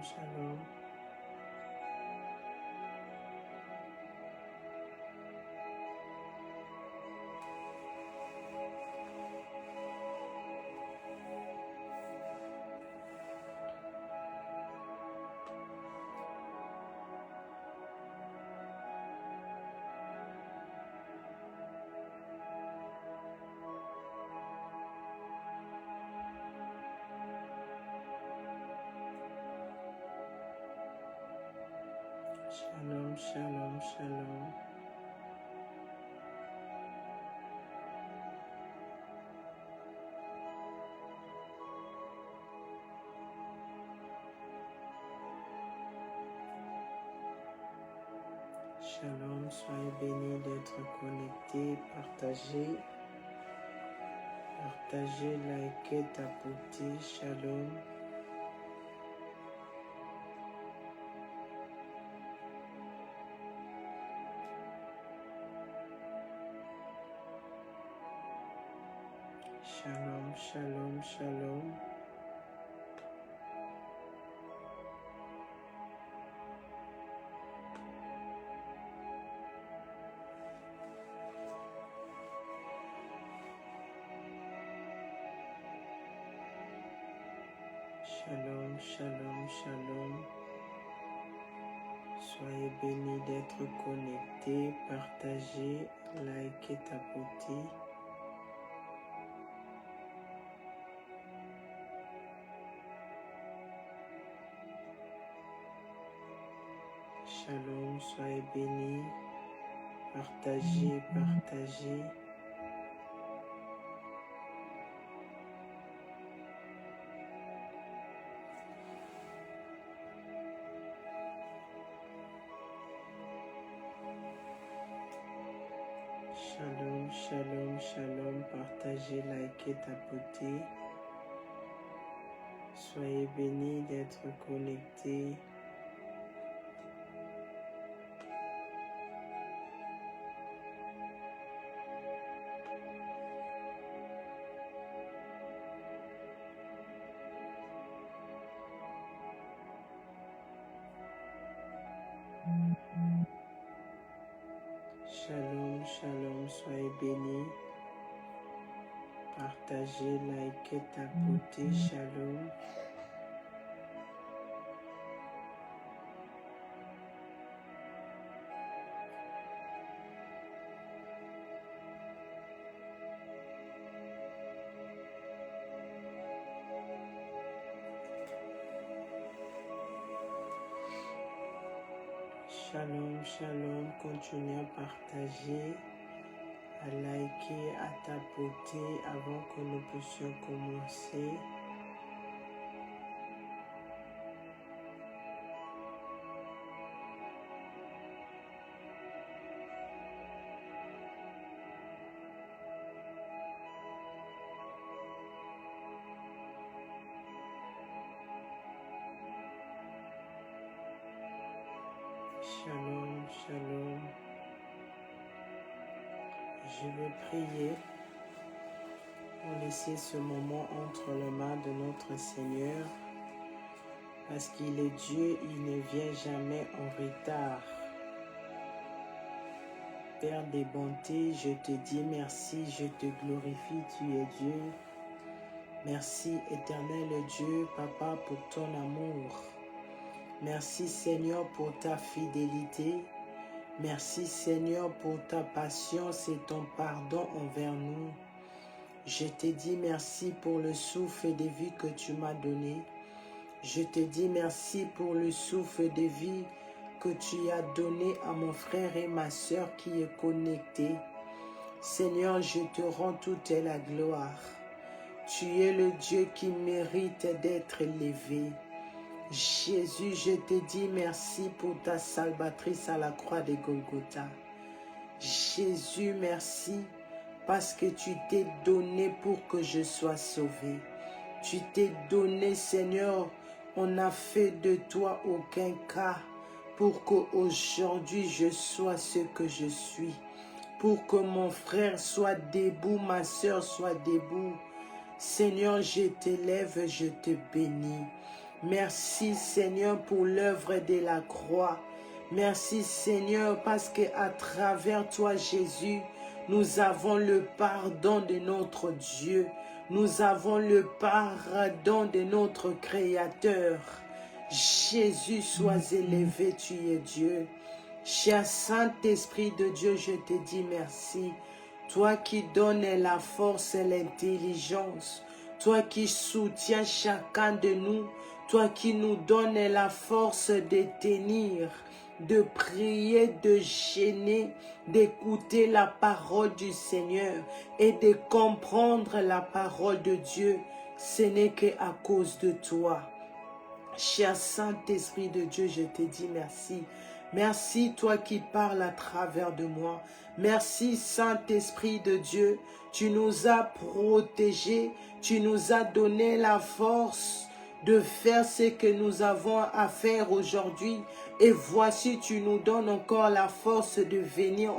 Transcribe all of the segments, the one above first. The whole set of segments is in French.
shalom. Shalom, shalom, shalom. Shalom, soyez bénis d'être connectés, partagez, likez, tapotez, shalom. Shalom, shalom, shalom. Shalom, shalom, shalom. Soyez bénis d'être connectés, partagez, likez, tapotez. Shalom, soyez bénis, partagez, partagez. Shalom, shalom, shalom, partagez, likez, tapotez. Soyez bénis d'être connectés. Shalom, shalom, soyez bénis. Partagez, likez, tapotez, shalom. Shalom, shalom, continuez à partager, à liker, à tapoter avant que nous puissions commencer. Shalom, shalom. Je vais prier pour laisser ce moment entre les mains de notre Seigneur, parce qu'il est Dieu, il ne vient jamais en retard. Père des bontés, je te dis merci, je te glorifie, tu es Dieu. Merci éternel Dieu, Papa, pour ton amour. Merci Seigneur pour ta fidélité. Merci Seigneur pour ta patience et ton pardon envers nous. Je te dis merci pour le souffle de vie que tu m'as donné. Je te dis merci pour le souffle de vie que tu as donné à mon frère et ma sœur qui est connecté. Seigneur, je te rends toute la gloire. Tu es le Dieu qui mérite d'être élevé. Jésus, je te dis merci pour ta salvatrice à la croix de Golgotha. Jésus, merci parce que tu t'es donné pour que je sois sauvé. Tu t'es donné, Seigneur, on n'a fait de toi aucun cas pour qu'aujourd'hui je sois ce que je suis. Pour que mon frère soit debout, ma soeur soit debout. Seigneur, je t'élève, je te bénis. Merci Seigneur pour l'œuvre de la croix. Merci Seigneur parce qu'à travers toi Jésus, nous avons le pardon de notre Dieu. Nous avons le pardon de notre Créateur. Jésus, sois élevé, tu es Dieu. Cher Saint-Esprit de Dieu, je te dis merci. Toi qui donnes la force et l'intelligence, toi qui soutiens chacun de nous, toi qui nous donnes la force de tenir, de prier, de jeûner, d'écouter la parole du Seigneur et de comprendre la parole de Dieu, ce n'est qu'à cause de toi. Cher Saint-Esprit de Dieu, je te dis merci. Merci, toi qui parles à travers de moi. Merci, Saint-Esprit de Dieu. Tu nous as protégés. Tu nous as donné la force de faire ce que nous avons à faire aujourd'hui. Et voici, tu nous donnes encore la force de venir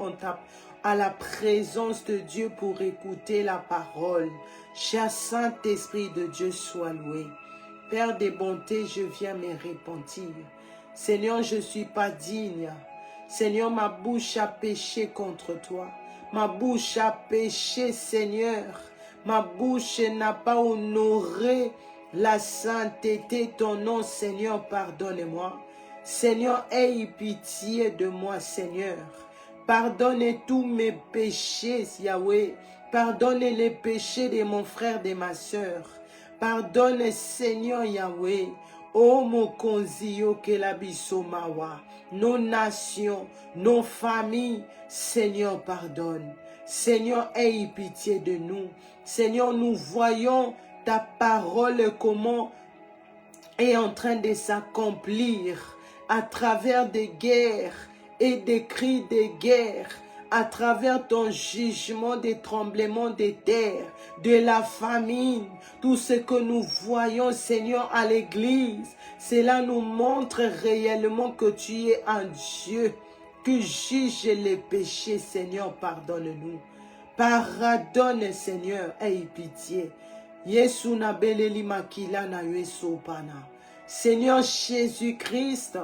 à la présence de Dieu pour écouter la parole. Cher Saint-Esprit de Dieu, sois loué. Père des bontés, je viens me repentir. Seigneur, je ne suis pas digne. Seigneur, ma bouche a péché contre toi. Ma bouche a péché, Seigneur. Ma bouche n'a pas honoré la sainteté de ton nom, Seigneur, pardonne-moi. Seigneur, aie pitié de moi, Seigneur. Pardonne tous mes péchés, Yahweh. Pardonne les péchés de mon frère, de ma soeur. Pardonne, Seigneur Yahweh. Oh mon konzio que la bisomawa, nos nations, nos familles, Seigneur pardonne. Seigneur, aie pitié de nous. Seigneur, nous voyons ta parole comment est en train de s'accomplir à travers des guerres et des cris de guerre, à travers ton jugement des tremblements de terre, de la famine, tout ce que nous voyons, Seigneur, à l'église, cela nous montre réellement que tu es un Dieu qui juge les péchés. Seigneur, pardonne-nous. Pardonne, Seigneur, aie pitié. Yesu na beleli makila na yesu pana. Seigneur Jésus-Christ,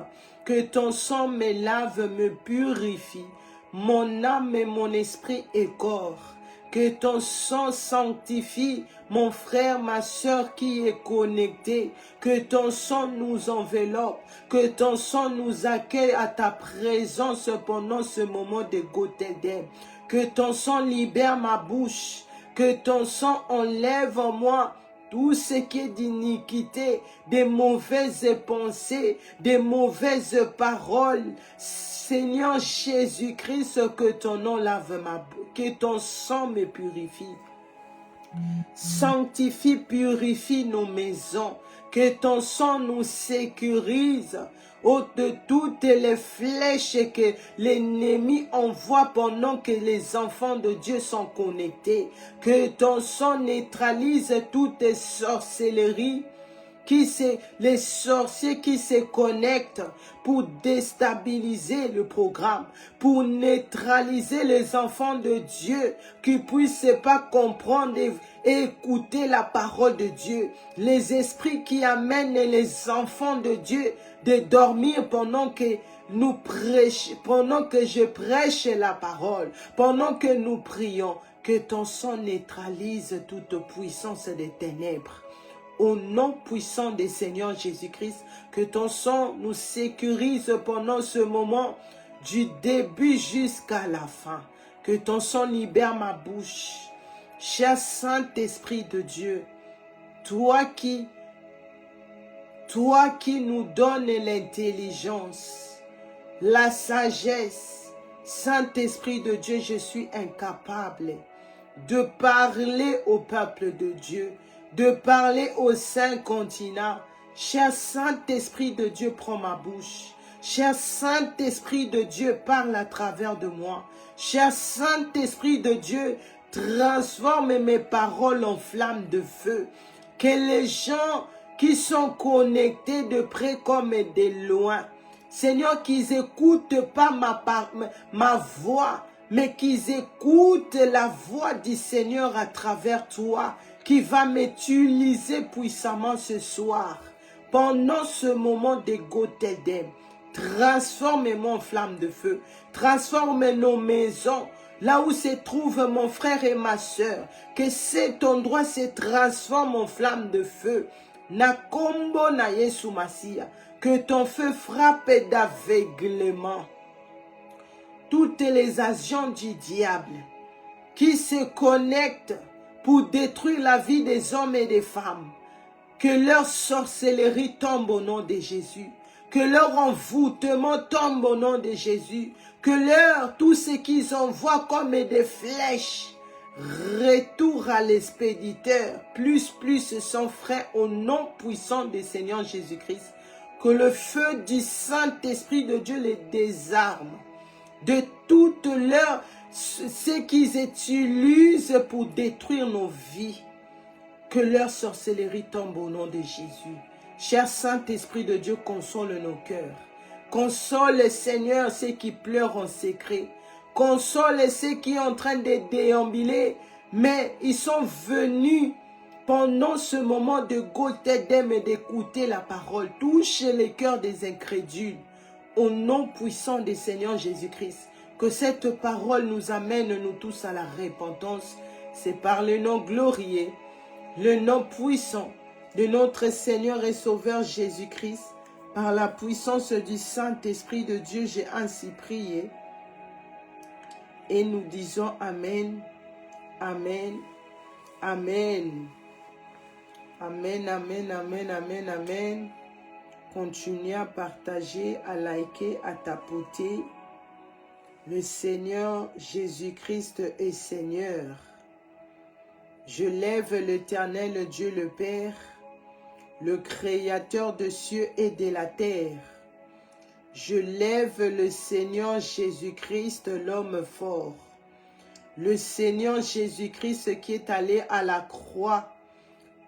que ton sang me lave, me purifie, mon âme et mon esprit et corps. Que ton sang sanctifie mon frère, ma soeur qui est connecté. Que ton sang nous enveloppe. Que ton sang nous accueille à ta présence pendant ce moment de Gothèdem. Que ton sang libère ma bouche. Que ton sang enlève en moi tout ce qui est d'iniquité, des mauvaises pensées, des mauvaises paroles. Seigneur Jésus-Christ, que ton nom lave ma bouche, que ton sang me purifie. Sanctifie, purifie nos maisons, que ton sang nous sécurise de toutes les flèches que l'ennemi envoie pendant que les enfants de Dieu sont connectés. Que ton sang neutralise toute sorcellerie, les sorciers qui se connectent pour déstabiliser le programme, pour neutraliser les enfants de Dieu qui ne puissent pas comprendre et écouter la parole de Dieu. Les esprits qui amènent les enfants de Dieu de dormir pendant que nous prêchons, pendant que je prêche la parole, pendant que nous prions. Que ton sang neutralise toute puissance des ténèbres. Au nom puissant du Seigneur Jésus-Christ, que ton sang nous sécurise pendant ce moment, du début jusqu'à la fin. Que ton sang libère ma bouche. Cher Saint-Esprit de Dieu, toi qui nous donnes l'intelligence, la sagesse, Saint-Esprit de Dieu, je suis incapable de parler au peuple de Dieu, de parler au Saint-Continent. Cher Saint-Esprit de Dieu, prends ma bouche. Cher Saint-Esprit de Dieu, parle à travers de moi. Cher Saint-Esprit de Dieu, transforme mes paroles en flammes de feu. Que les gens qui sont connectés de près comme de loin, Seigneur, qu'ils n'écoutent pas ma voix, mais qu'ils écoutent la voix du Seigneur à travers toi, qui va m'utiliser puissamment ce soir pendant ce moment de Gothedem. Transforme-moi en flamme de feu. Transforme nos maisons. Là où se trouve mon frère et ma soeur. Que cet endroit se transforme en flamme de feu. Na kombo na Yesu Masia. Que ton feu frappe d'aveuglement toutes les agents du diable qui se connectent pour détruire la vie des hommes et des femmes. Que leur sorcellerie tombe au nom de Jésus. Que leur envoûtement tombe au nom de Jésus. Que tout ce qu'ils envoient comme des flèches retourne à l'expéditeur. Plus son frère au nom puissant du Seigneur Jésus-Christ. Que le feu du Saint-Esprit de Dieu les désarme. De toutes ce qu'ils utilisent pour détruire nos vies. Que leur sorcellerie tombe au nom de Jésus. Cher Saint-Esprit de Dieu, console nos cœurs. Console, Seigneur, ceux qui pleurent en secret. Console ceux qui sont en train de déambuler, mais ils sont venus pendant ce moment de Gothedem et d'écouter la parole. Touche les cœurs des incrédules. Au nom puissant du Seigneur Jésus-Christ, que cette parole nous amène, nous tous, à la repentance. C'est par le nom glorieux, le nom puissant de notre Seigneur et Sauveur Jésus-Christ, par la puissance du Saint-Esprit de Dieu, j'ai ainsi prié. Et nous disons Amen, Amen, Amen. Amen, Amen, Amen, Amen, Amen. Continue à partager, à liker, à tapoter. Le Seigneur Jésus-Christ est Seigneur. Je lève l'Éternel Dieu le Père, le Créateur des cieux et de la terre. Je lève le Seigneur Jésus-Christ, l'homme fort. Le Seigneur Jésus-Christ qui est allé à la croix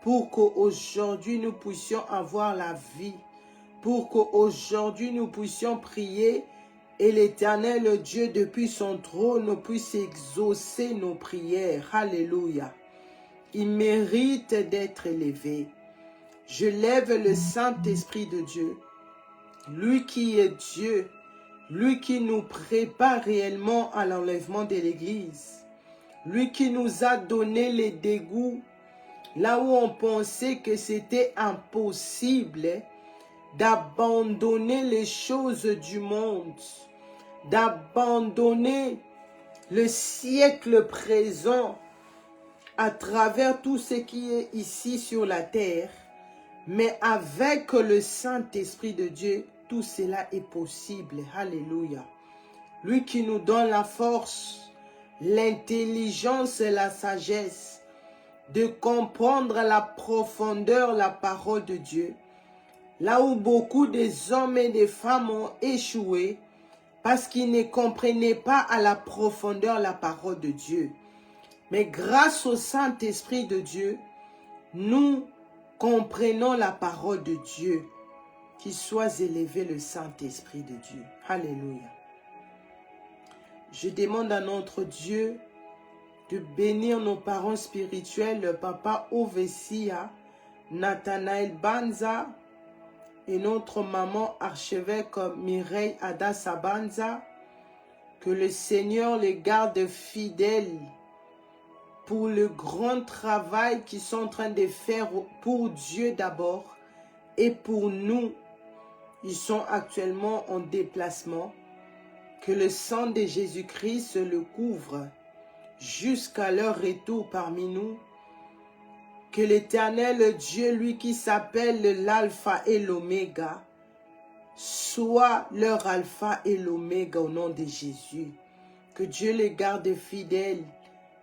pour qu'aujourd'hui nous puissions avoir la vie. Pour qu'aujourd'hui nous puissions prier et l'Éternel Dieu depuis son trône puisse exaucer nos prières. Alléluia. Il mérite d'être élevé. Je lève le Saint-Esprit de Dieu, lui qui est Dieu, lui qui nous prépare réellement à l'enlèvement de l'Église, lui qui nous a donné les dégoûts, là où on pensait que c'était impossible d'abandonner les choses du monde, d'abandonner le siècle présent à travers tout ce qui est ici sur la terre. Mais avec le Saint-Esprit de Dieu, tout cela est possible. Alléluia. Lui qui nous donne la force, l'intelligence et la sagesse de comprendre la profondeur, la parole de Dieu. Là où beaucoup des hommes et des femmes ont échoué parce qu'ils ne comprenaient pas à la profondeur la parole de Dieu. Mais grâce au Saint-Esprit de Dieu, nous comprenons la parole de Dieu. Qu'il soit élevé le Saint-Esprit de Dieu. Alléluia. Je demande à notre Dieu de bénir nos parents spirituels, le papa Ovesia, Nathanaël Banza, et notre maman archevêque Mireille Adassa Banza. Que le Seigneur les garde fidèles pour le grand travail qu'ils sont en train de faire pour Dieu d'abord et pour nous. Ils sont actuellement en déplacement. Que le sang de Jésus-Christ le couvre jusqu'à leur retour parmi nous. Que l'Éternel Dieu, lui qui s'appelle l'Alpha et l'Oméga, soit leur Alpha et l'Oméga au nom de Jésus. Que Dieu les garde fidèles,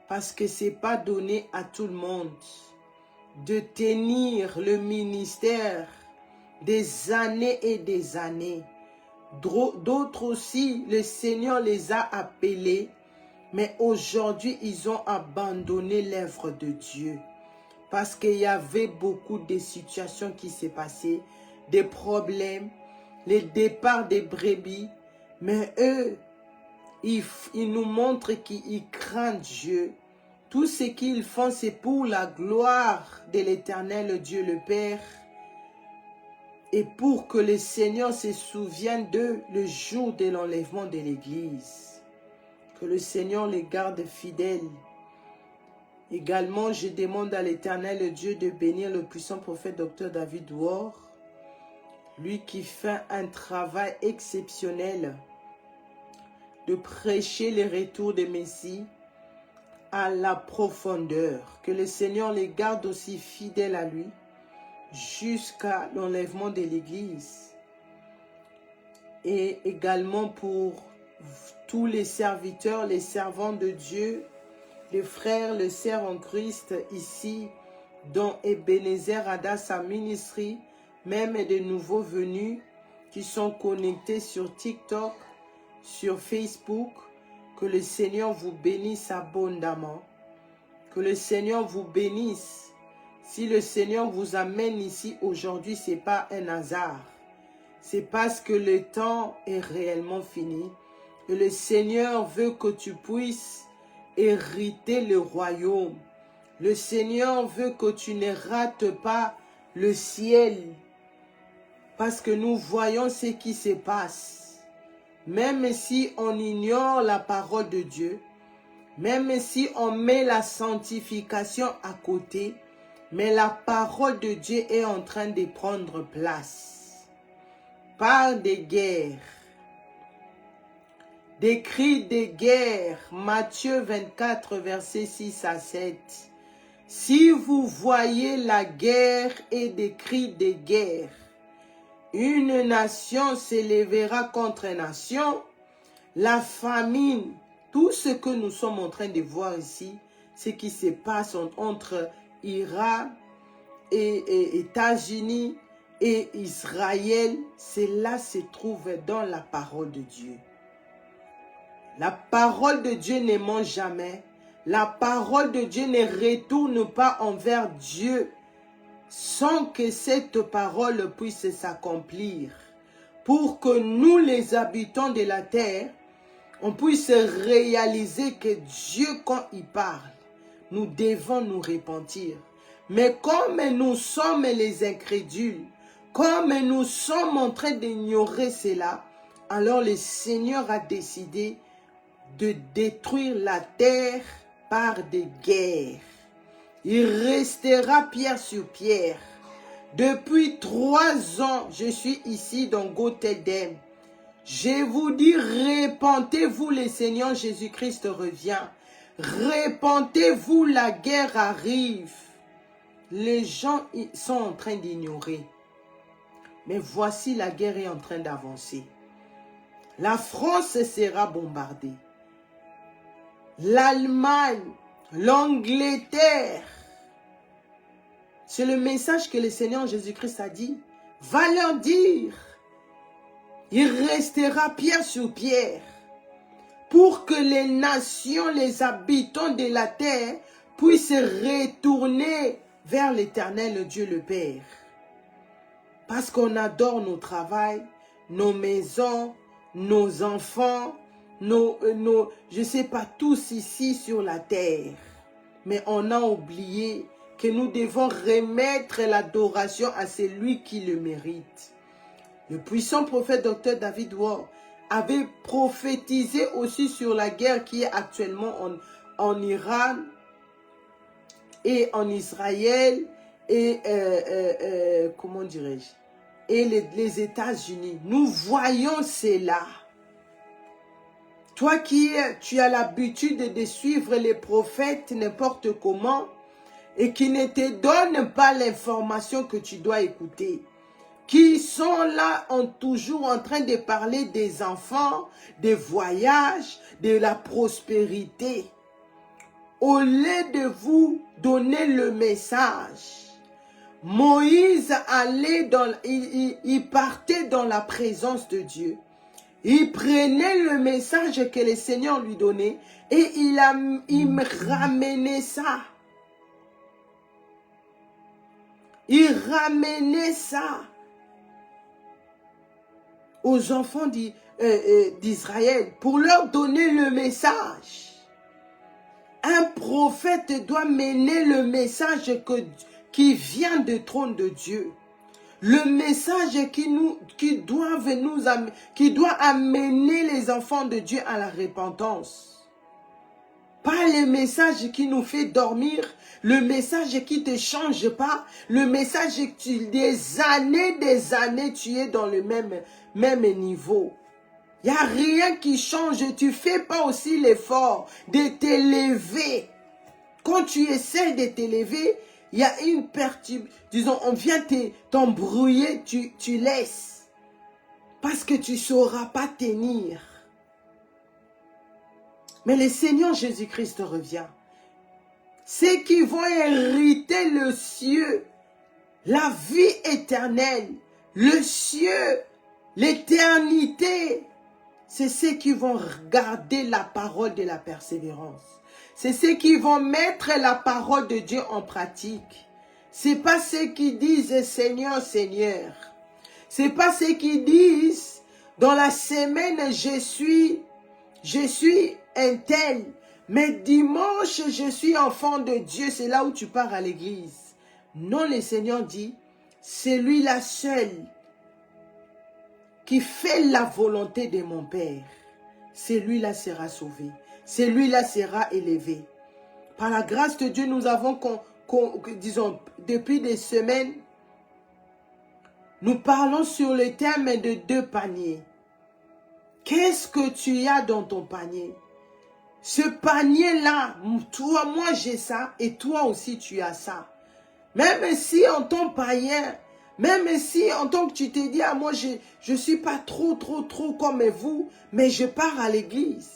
parce que ce n'est pas donné à tout le monde de tenir le ministère des années et des années. D'autres aussi, le Seigneur les a appelés, mais aujourd'hui, ils ont abandonné l'œuvre de Dieu. Parce qu'il y avait beaucoup de situations qui s'est passées, des problèmes, les départs des brebis. Mais eux, ils nous montrent qu'ils craignent Dieu. Tout ce qu'ils font, c'est pour la gloire de l'Éternel Dieu le Père. et pour que le Seigneur se souvienne d'eux le jour de l'enlèvement de l'Église. Que le Seigneur les garde fidèles. Également, je demande à l'Éternel Dieu de bénir le puissant prophète Dr David Ward, lui qui fait un travail exceptionnel de prêcher le retour de Messie à la profondeur. Que le Seigneur les garde aussi fidèles à lui jusqu'à l'enlèvement de l'Église. Et également pour tous les serviteurs, les servants de Dieu, les frères, les sœurs en Christ ici, dont Ebenezer Adassa Ministry, même de nouveaux venus qui sont connectés sur TikTok, sur Facebook. Que le Seigneur vous bénisse abondamment. Que le Seigneur vous bénisse. Si le Seigneur vous amène ici aujourd'hui, ce n'est pas un hasard. C'est parce que le temps est réellement fini. Et le Seigneur veut que tu puisses hériter le royaume. Le Seigneur veut que tu ne rates pas le ciel. Parce que nous voyons ce qui se passe. Même si on ignore la parole de Dieu, même si on met la sanctification à côté, mais la parole de Dieu est en train de prendre place. Par des guerres, des cris de guerre, Matthieu 24, versets 6 à 7. Si vous voyez la guerre et des cris de guerre, une nation s'élèvera contre nation, la famine, tout ce que nous sommes en train de voir ici, ce qui se passe entre Iran et États-Unis et Israël, cela se trouve dans la parole de Dieu. La parole de Dieu ne ment jamais. La parole de Dieu ne retourne pas envers Dieu sans que cette parole puisse s'accomplir. Pour que nous, les habitants de la terre, on puisse réaliser que Dieu, quand il parle, nous devons nous repentir. Mais comme nous sommes les incrédules, comme nous sommes en train d'ignorer cela, alors le Seigneur a décidé de détruire la terre par des guerres. Il restera pierre sur pierre. Depuis 3 ans, je suis ici dans Gothedem. Je vous dis, répentez-vous, le Seigneur Jésus-Christ revient. Répentez-vous, la guerre arrive. Les gens sont en train d'ignorer. Mais voici, la guerre est en train d'avancer. La France sera bombardée. L'Allemagne, l'Angleterre. C'est le message que le Seigneur Jésus-Christ a dit. Va leur dire. Il restera pierre sur pierre. Pour que les nations, les habitants de la terre puissent retourner vers l'Éternel Dieu le Père. Parce qu'on adore nos travails, nos maisons, nos enfants, je ne sais pas, tous ici sur la terre. Mais on a oublié que nous devons remettre l'adoration à celui qui le mérite. Le puissant prophète Dr David Ward avait prophétisé aussi sur la guerre qui est actuellement en Iran et en Israël et comment dirais-je, et les États-Unis. Nous voyons cela. Toi tu as l'habitude de suivre les prophètes n'importe comment et qui ne te donnent pas l'information que tu dois écouter, qui sont là toujours en train de parler des enfants, des voyages, de la prospérité. Au lieu de vous donner le message, Moïse il partait dans la présence de Dieu. Il prenait le message que le Seigneur lui donnait et il me ramenait ça. Il ramenait ça aux enfants d'Israël pour leur donner le message. Un prophète doit mener le message qui vient du trône de Dieu. Le message qui doit amener les enfants de Dieu à la repentance. Pas le message qui nous fait dormir, le message qui ne te change pas, le message que des années, tu es dans le même niveau. Il n'y a rien qui change, tu ne fais pas aussi l'effort de t'élever. Quand tu essaies de t'élever, il y a une perturbation, disons, on vient t'embrouiller, tu laisses. Parce que tu ne sauras pas tenir. Mais le Seigneur Jésus-Christ revient. Ceux qui vont hériter le ciel, la vie éternelle, le ciel, l'éternité, c'est ceux qui vont garder la parole de la persévérance. C'est ceux qui vont mettre la parole de Dieu en pratique. C'est pas ceux qui disent Seigneur, Seigneur. C'est pas ceux qui disent dans la semaine je suis un tel. Mais dimanche je suis enfant de Dieu. C'est là où tu pars à l'église. Non, le Seigneur dit, celui-là seul qui fait la volonté de mon Père, celui-là sera sauvé. Celui-là sera élevé. Par la grâce de Dieu, nous avons, disons, depuis des semaines, nous parlons sur le thème de 2 paniers. Qu'est-ce que tu as dans ton panier? Ce panier-là, toi, moi j'ai ça et toi aussi tu as ça. Même si en tant que païen, même si en tant que tu te dis, moi je ne suis pas trop comme vous, mais je pars à l'église.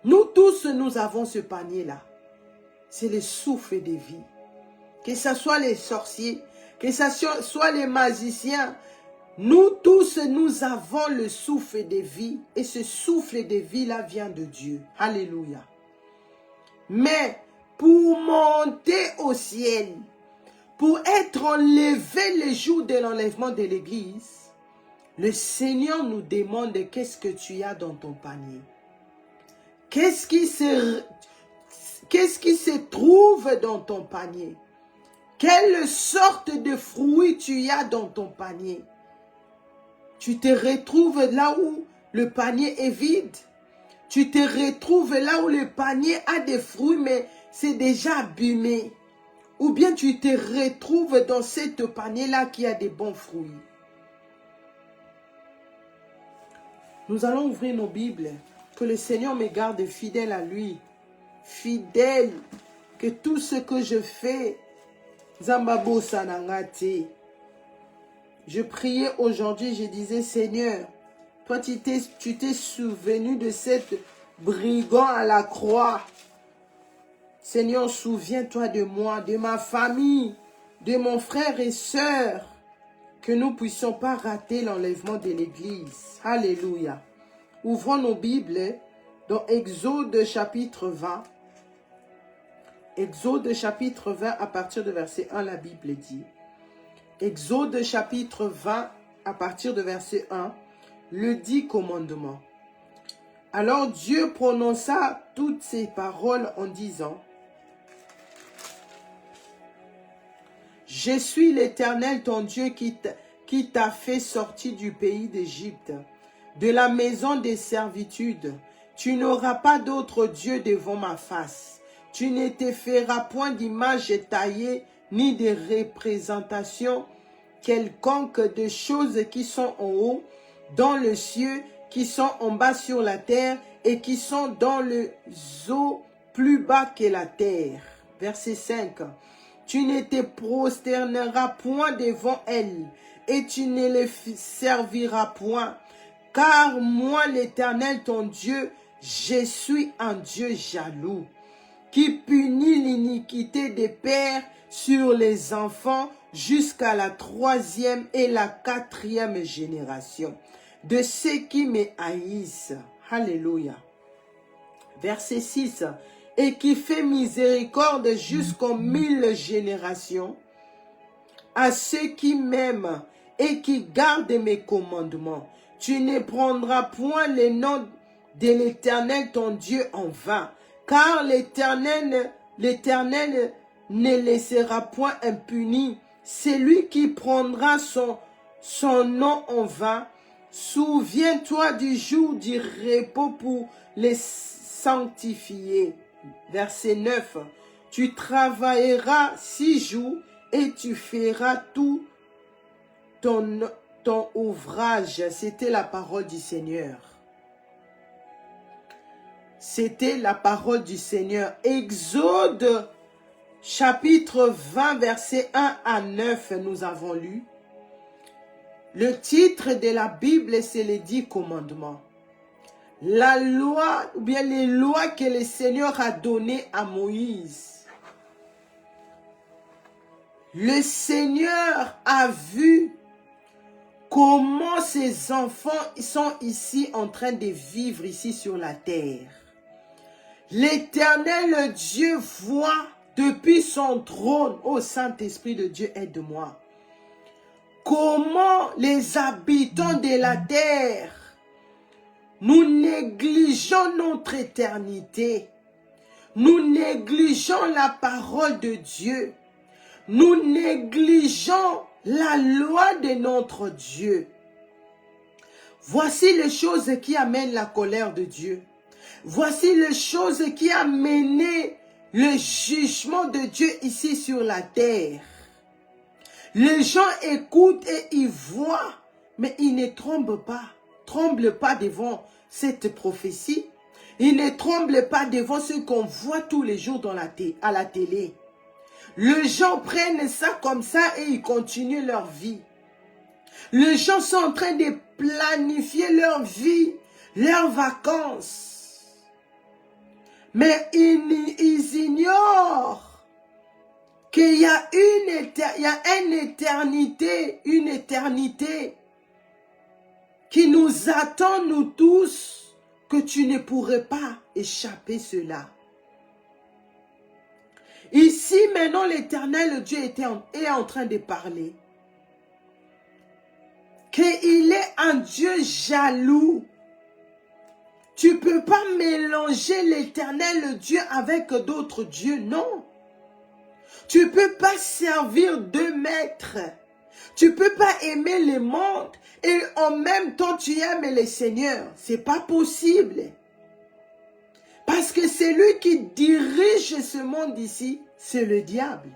Nous tous, nous avons ce panier-là. C'est le souffle de vie. Que ce soit les sorciers, que ce soit les magiciens, nous tous, nous avons le souffle de vie. Et ce souffle de vie-là vient de Dieu. Alléluia. Mais pour monter au ciel, pour être enlevé le jour de l'enlèvement de l'église, le Seigneur nous demande qu'est-ce que tu as dans ton panier. Qu'est-ce qui se trouve dans ton panier? Quelle sorte de fruits tu as dans ton panier? Tu te retrouves là où le panier est vide. Tu te retrouves là où le panier a des fruits, mais c'est déjà abîmé. Ou bien tu te retrouves dans cette panier-là qui a des bons fruits. Nous allons ouvrir nos Bibles. Que le Seigneur me garde fidèle à lui. Fidèle. Que tout ce que je fais, Zambabo Sanangate. Je priais aujourd'hui, je disais, Seigneur, toi tu t'es souvenu de cet brigand à la croix. Seigneur, souviens-toi de moi, de ma famille, de mon frère et sœur, que nous ne puissions pas rater l'enlèvement de l'église. Alléluia. Ouvrons nos Bibles dans Exode chapitre 20. Exode chapitre 20 à partir de verset 1, la Bible dit. Exode chapitre 20 à partir de verset 1, le 10 commandement. Alors Dieu prononça toutes ces paroles en disant, je suis l'Éternel ton Dieu qui t'a fait sortir du pays d'Égypte, de la maison des servitudes. Tu n'auras pas d'autre Dieu devant ma face. Tu ne te feras point d'image taillée, ni de représentation quelconque de choses qui sont en haut, dans le ciel, qui sont en bas sur la terre, et qui sont dans les eaux plus bas que la terre. Verset 5. Tu ne te prosterneras point devant elles, et tu ne les serviras point. Car moi, l'Éternel, ton Dieu, je suis un Dieu jaloux, qui punit l'iniquité des pères sur les enfants jusqu'à la 3e et la 4e génération de ceux qui me haïssent. Alléluia. Verset 6. Et qui fait miséricorde jusqu'aux 1000 générations à ceux qui m'aiment et qui gardent mes commandements. Tu ne prendras point le nom de l'Éternel ton Dieu en vain, car l'Éternel ne laissera point impuni celui qui prendra son son nom en vain. Souviens-toi du jour du repos pour les sanctifier. Verset 9. Tu travailleras 6 jours et tu feras tout ton ouvrage. C'était la parole du Seigneur. C'était la parole du Seigneur. Exode chapitre 20, verset 1 à 9, nous avons lu. Le titre de la Bible, c'est les 10 commandements. La loi, ou bien les lois que le Seigneur a données à Moïse. Le Seigneur a vu comment ses enfants sont ici en train de vivre ici sur la terre. L'Éternel Dieu voit depuis son trône, ô Saint-Esprit de Dieu, aide-moi. Comment les habitants de la terre, nous négligeons notre éternité. Nous négligeons la parole de Dieu. Nous négligeons la loi de notre Dieu. Voici les choses qui amènent la colère de Dieu. Voici les choses qui amènent le jugement de Dieu ici sur la terre. Les gens écoutent et ils voient, mais ils ne tremblent pas devant cette prophétie. Ils ne tremblent pas devant ce qu'on voit tous les jours à la télé. Les gens prennent ça comme ça et ils continuent leur vie. Les gens sont en train de planifier leur vie, leurs vacances. Mais ils ignorent qu'il y a une éternité qui nous attend, nous tous, que tu ne pourrais pas échapper cela. Ici, maintenant, l'Éternel Dieu est en train de parler. Qu'il est un Dieu jaloux. Tu ne peux pas mélanger l'Éternel Dieu avec d'autres dieux, non. Tu ne peux pas servir 2 maîtres. Tu ne peux pas aimer le monde et en même temps tu aimes le Seigneur. Ce n'est pas possible. Parce que celui qui dirige ce monde ici, c'est le diable.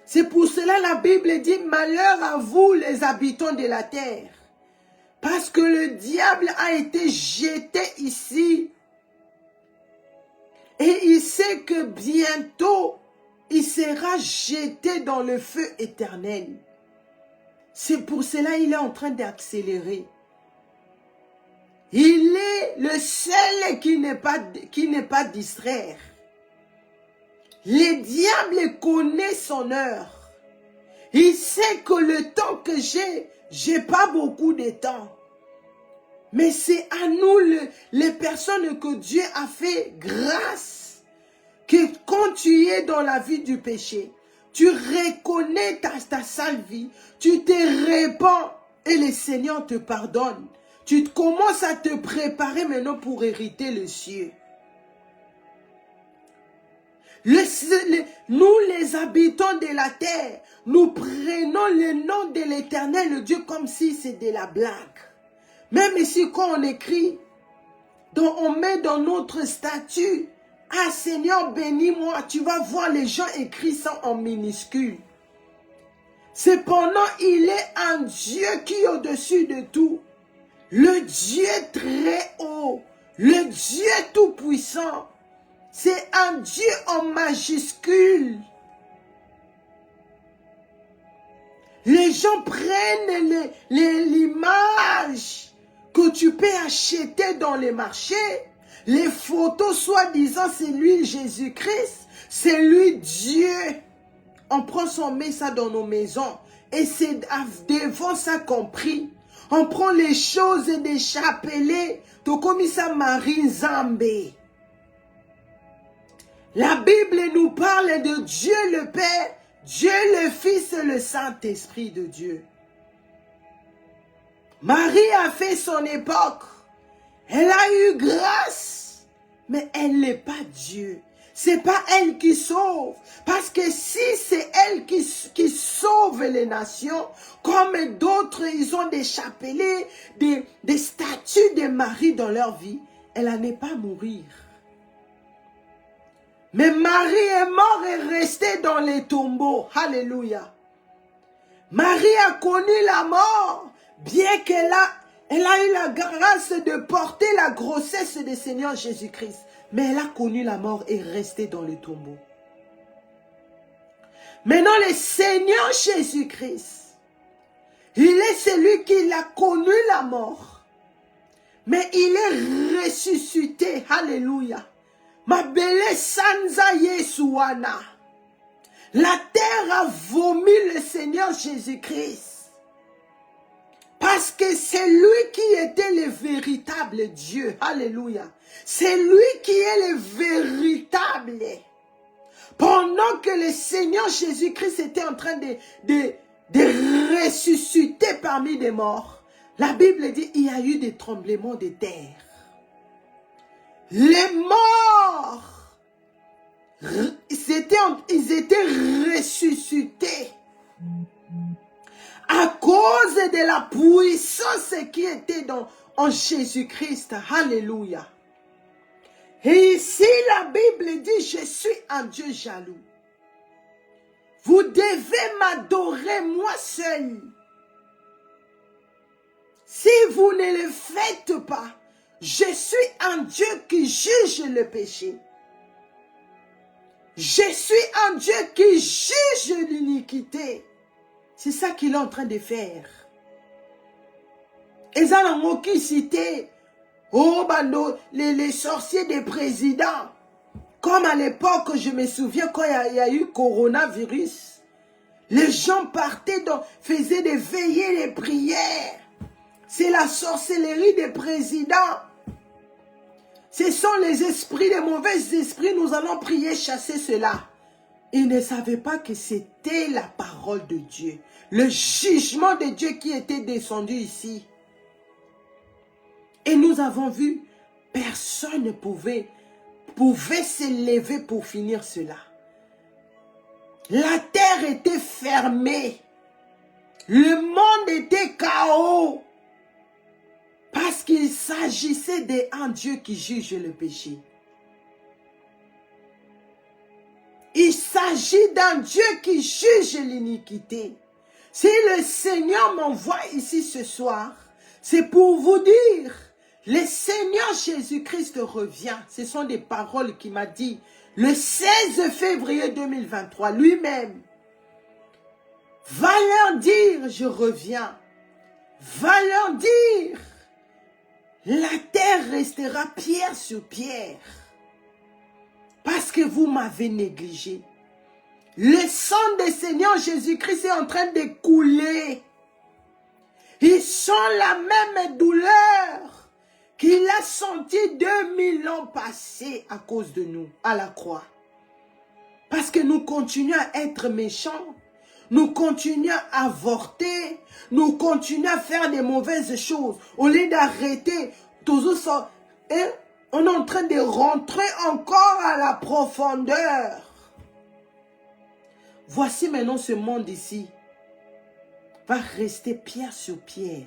C'est pour cela la Bible dit, malheur à vous les habitants de la terre. Parce que le diable a été jeté ici. Et il sait que bientôt, il sera jeté dans le feu éternel. C'est pour cela qu'il est en train d'accélérer. Il est le seul qui n'est pas distraire. Le diable connaît son heure. Il sait que le temps que j'ai pas beaucoup de temps. Mais c'est à nous, les personnes que Dieu a fait grâce, que quand tu es dans la vie du péché, tu reconnais ta sale vie, tu te répands et le Seigneur te pardonne. Tu commences à te préparer maintenant pour hériter le ciel. Nous, les habitants de la terre, nous prenons le nom de l'Éternel Dieu comme si c'était de la blague. Même ici, quand on écrit, on met dans notre statut, « Ah Seigneur, bénis-moi », tu vas voir les gens écrits ça en minuscule. Cependant, il est un Dieu qui est au-dessus de tout. Le Dieu très haut, le Dieu tout-puissant. C'est un Dieu en majuscule. Les gens prennent l'image que tu peux acheter dans les marchés. Les photos, soi-disant, c'est lui Jésus-Christ. C'est lui Dieu. On prend on met ça dans nos maisons. Et c'est devant ça compris. On prend les choses des chapelets. Tout comme ça, Marie Zambé. La Bible nous parle de Dieu le Père, Dieu le Fils et le Saint-Esprit de Dieu. Marie a fait son époque. Elle a eu grâce, mais elle n'est pas Dieu. C'est pas elle qui sauve. Parce que si c'est elle qui sauve les nations, comme d'autres, ils ont des chapelets, des statues de Marie dans leur vie, elle n'en est pas mourir. Mais Marie est morte et restée dans les tombeaux. Alléluia. Marie a connu la mort, bien qu'elle a eu la grâce de porter la grossesse du Seigneur Jésus-Christ. Mais elle a connu la mort et est restée dans le tombeau. Maintenant, le Seigneur Jésus-Christ, il est celui qui a connu la mort. Mais il est ressuscité. Alléluia. Ma belle Sanza Yesuana. La terre a vomi le Seigneur Jésus-Christ. Parce que c'est lui qui était le véritable Dieu. Alléluia. C'est lui qui est le véritable. Pendant que le Seigneur Jésus-Christ était en train de ressusciter parmi les morts, la Bible dit qu'il y a eu des tremblements de terre. Les morts, ils étaient ressuscités à cause de la puissance qui était en Jésus-Christ. Alléluia. Et ici, la Bible dit, je suis un Dieu jaloux. Vous devez m'adorer moi seul. Si vous ne le faites pas, je suis un Dieu qui juge le péché. Je suis un Dieu qui juge l'iniquité. C'est ça qu'il est en train de faire. Et ça, dans mon qui cité, oh, bando, les sorciers des présidents. Comme à l'époque, je me souviens quand il y a eu coronavirus. Les gens partaient, faisaient des veillées, des prières. C'est la sorcellerie des présidents. Ce sont les esprits, les mauvais esprits. Nous allons prier, chasser cela. Ils ne savaient pas que c'était la parole de Dieu. Le jugement de Dieu qui était descendu ici. Et nous avons vu, personne ne pouvait s'élever pour finir cela. La terre était fermée. Le monde était chaos. Parce qu'il s'agissait d'un Dieu qui juge le péché. Il s'agit d'un Dieu qui juge l'iniquité. Si le Seigneur m'envoie ici ce soir, c'est pour vous dire, le Seigneur Jésus-Christ revient. Ce sont des paroles qu'il m'a dit le 16 février 2023, lui-même. Va leur dire, je reviens. Va leur dire, la terre restera pierre sur pierre. Parce que vous m'avez négligé. Le sang du Seigneur Jésus-Christ est en train de couler. Ils sont la même douleur qu'il a senti 2000 ans passés à cause de nous, à la croix. Parce que nous continuons à être méchants. Nous continuons à avorter. Nous continuons à faire des mauvaises choses. Au lieu d'arrêter, on est en train de rentrer encore à la profondeur. Voici maintenant ce monde ici va rester pierre sur pierre.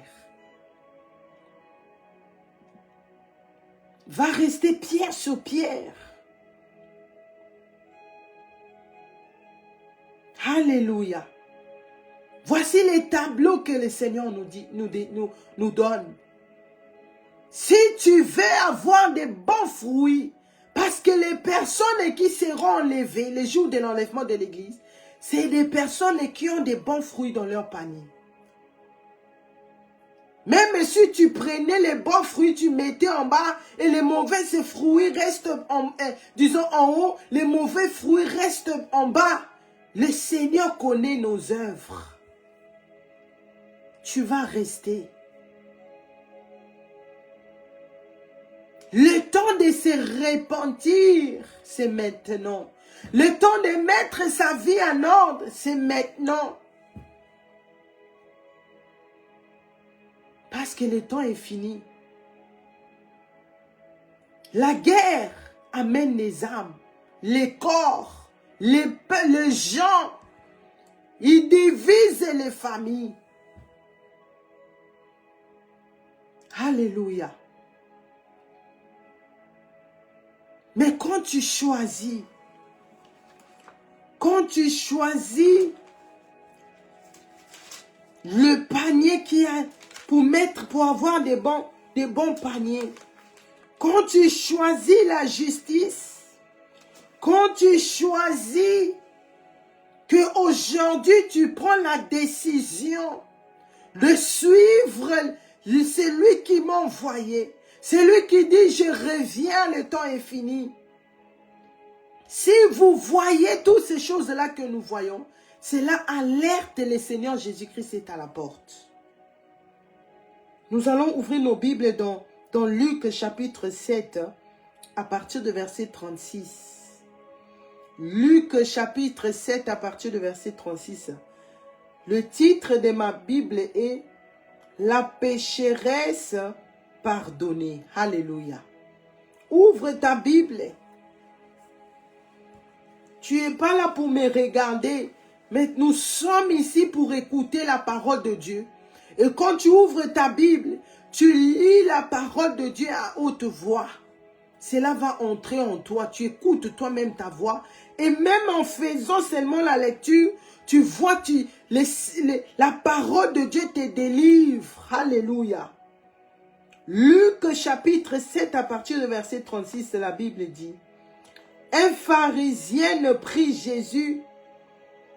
Va rester pierre sur pierre. Alléluia. Voici les tableaux que le Seigneur nous donne. Si tu veux avoir des bons fruits, parce que les personnes qui seront enlevées le jour de l'enlèvement de l'église, c'est des personnes qui ont des bons fruits dans leur panier. Même si tu prenais les bons fruits, tu mettais en bas et les mauvais fruits restent en haut, les mauvais fruits restent en bas. Le Seigneur connaît nos œuvres. Tu vas rester. Le temps de se repentir, c'est maintenant. Le temps de mettre sa vie en ordre, c'est maintenant. Parce que le temps est fini. La guerre amène les âmes. les corps, les gens. Il divise les familles. Alléluia. Mais quand tu choisis le panier qui a pour avoir des bons paniers, quand tu choisis la justice, quand tu choisis que aujourd'hui tu prends la décision de suivre celui qui m'a envoyé, celui qui dit je reviens, le temps est fini. Si vous voyez toutes ces choses-là que nous voyons, cela alerte le Seigneur Jésus-Christ est à la porte. Nous allons ouvrir nos Bibles dans Luc chapitre 7 à partir de verset 36. Luc chapitre 7 à partir de verset 36. Le titre de ma Bible est « La pécheresse pardonnée ». Alléluia. Ouvre ta Bible. Tu n'es pas là pour me regarder, mais nous sommes ici pour écouter la parole de Dieu. Et quand tu ouvres ta Bible, tu lis la parole de Dieu à haute voix. Cela va entrer en toi. Tu écoutes toi-même ta voix. Et même en faisant seulement la lecture, tu vois, la parole de Dieu te délivre. Alléluia. Luc chapitre 7 à partir de verset 36, la Bible dit: un pharisien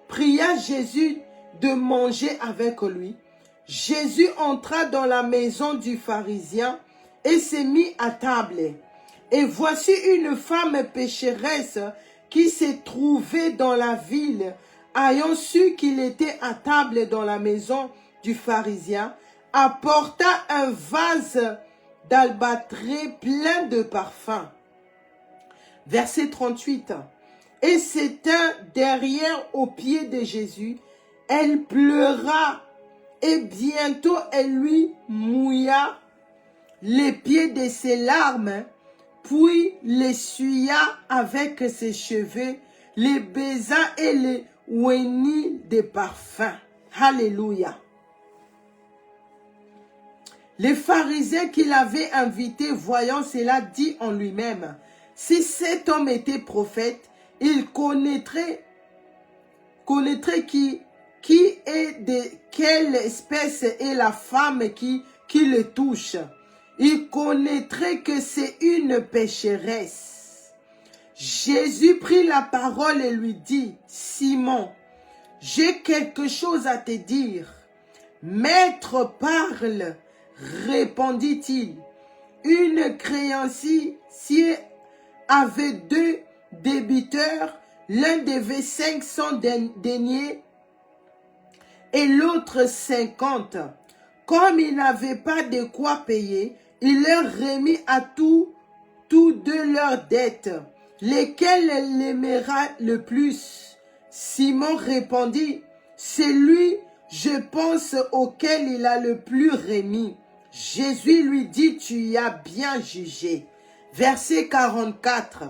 pria Jésus de manger avec lui. Jésus entra dans la maison du pharisien et s'est mis à table. Et voici une femme pécheresse qui s'est trouvée dans la ville, ayant su qu'il était à table dans la maison du pharisien, apporta un vase d'albâtre plein de parfums. Verset 38. Et s'étint derrière aux pieds de Jésus. Elle pleura et bientôt elle lui mouilla les pieds de ses larmes, puis l'essuya avec ses cheveux, les baisa et les oignit de parfums. Alléluia. Les pharisiens qui l'avaient invité, voyant cela, dit en lui-même: si cet homme était prophète, il connaîtrait qui est de quelle espèce est la femme qui le touche. Il connaîtrait que c'est une pécheresse. Jésus prit la parole et lui dit: Simon, j'ai quelque chose à te dire. Maître, parle, répondit-il. Une créancière avait 2 débiteurs, l'un devait 500 deniers et l'autre 50. Comme il n'avait pas de quoi payer, il leur remit à tous deux leurs dettes. Lesquels l'aimera le plus? Simon répondit: c'est lui, je pense, auquel il a le plus remis. Jésus lui dit: tu y as bien jugé. Verset 44.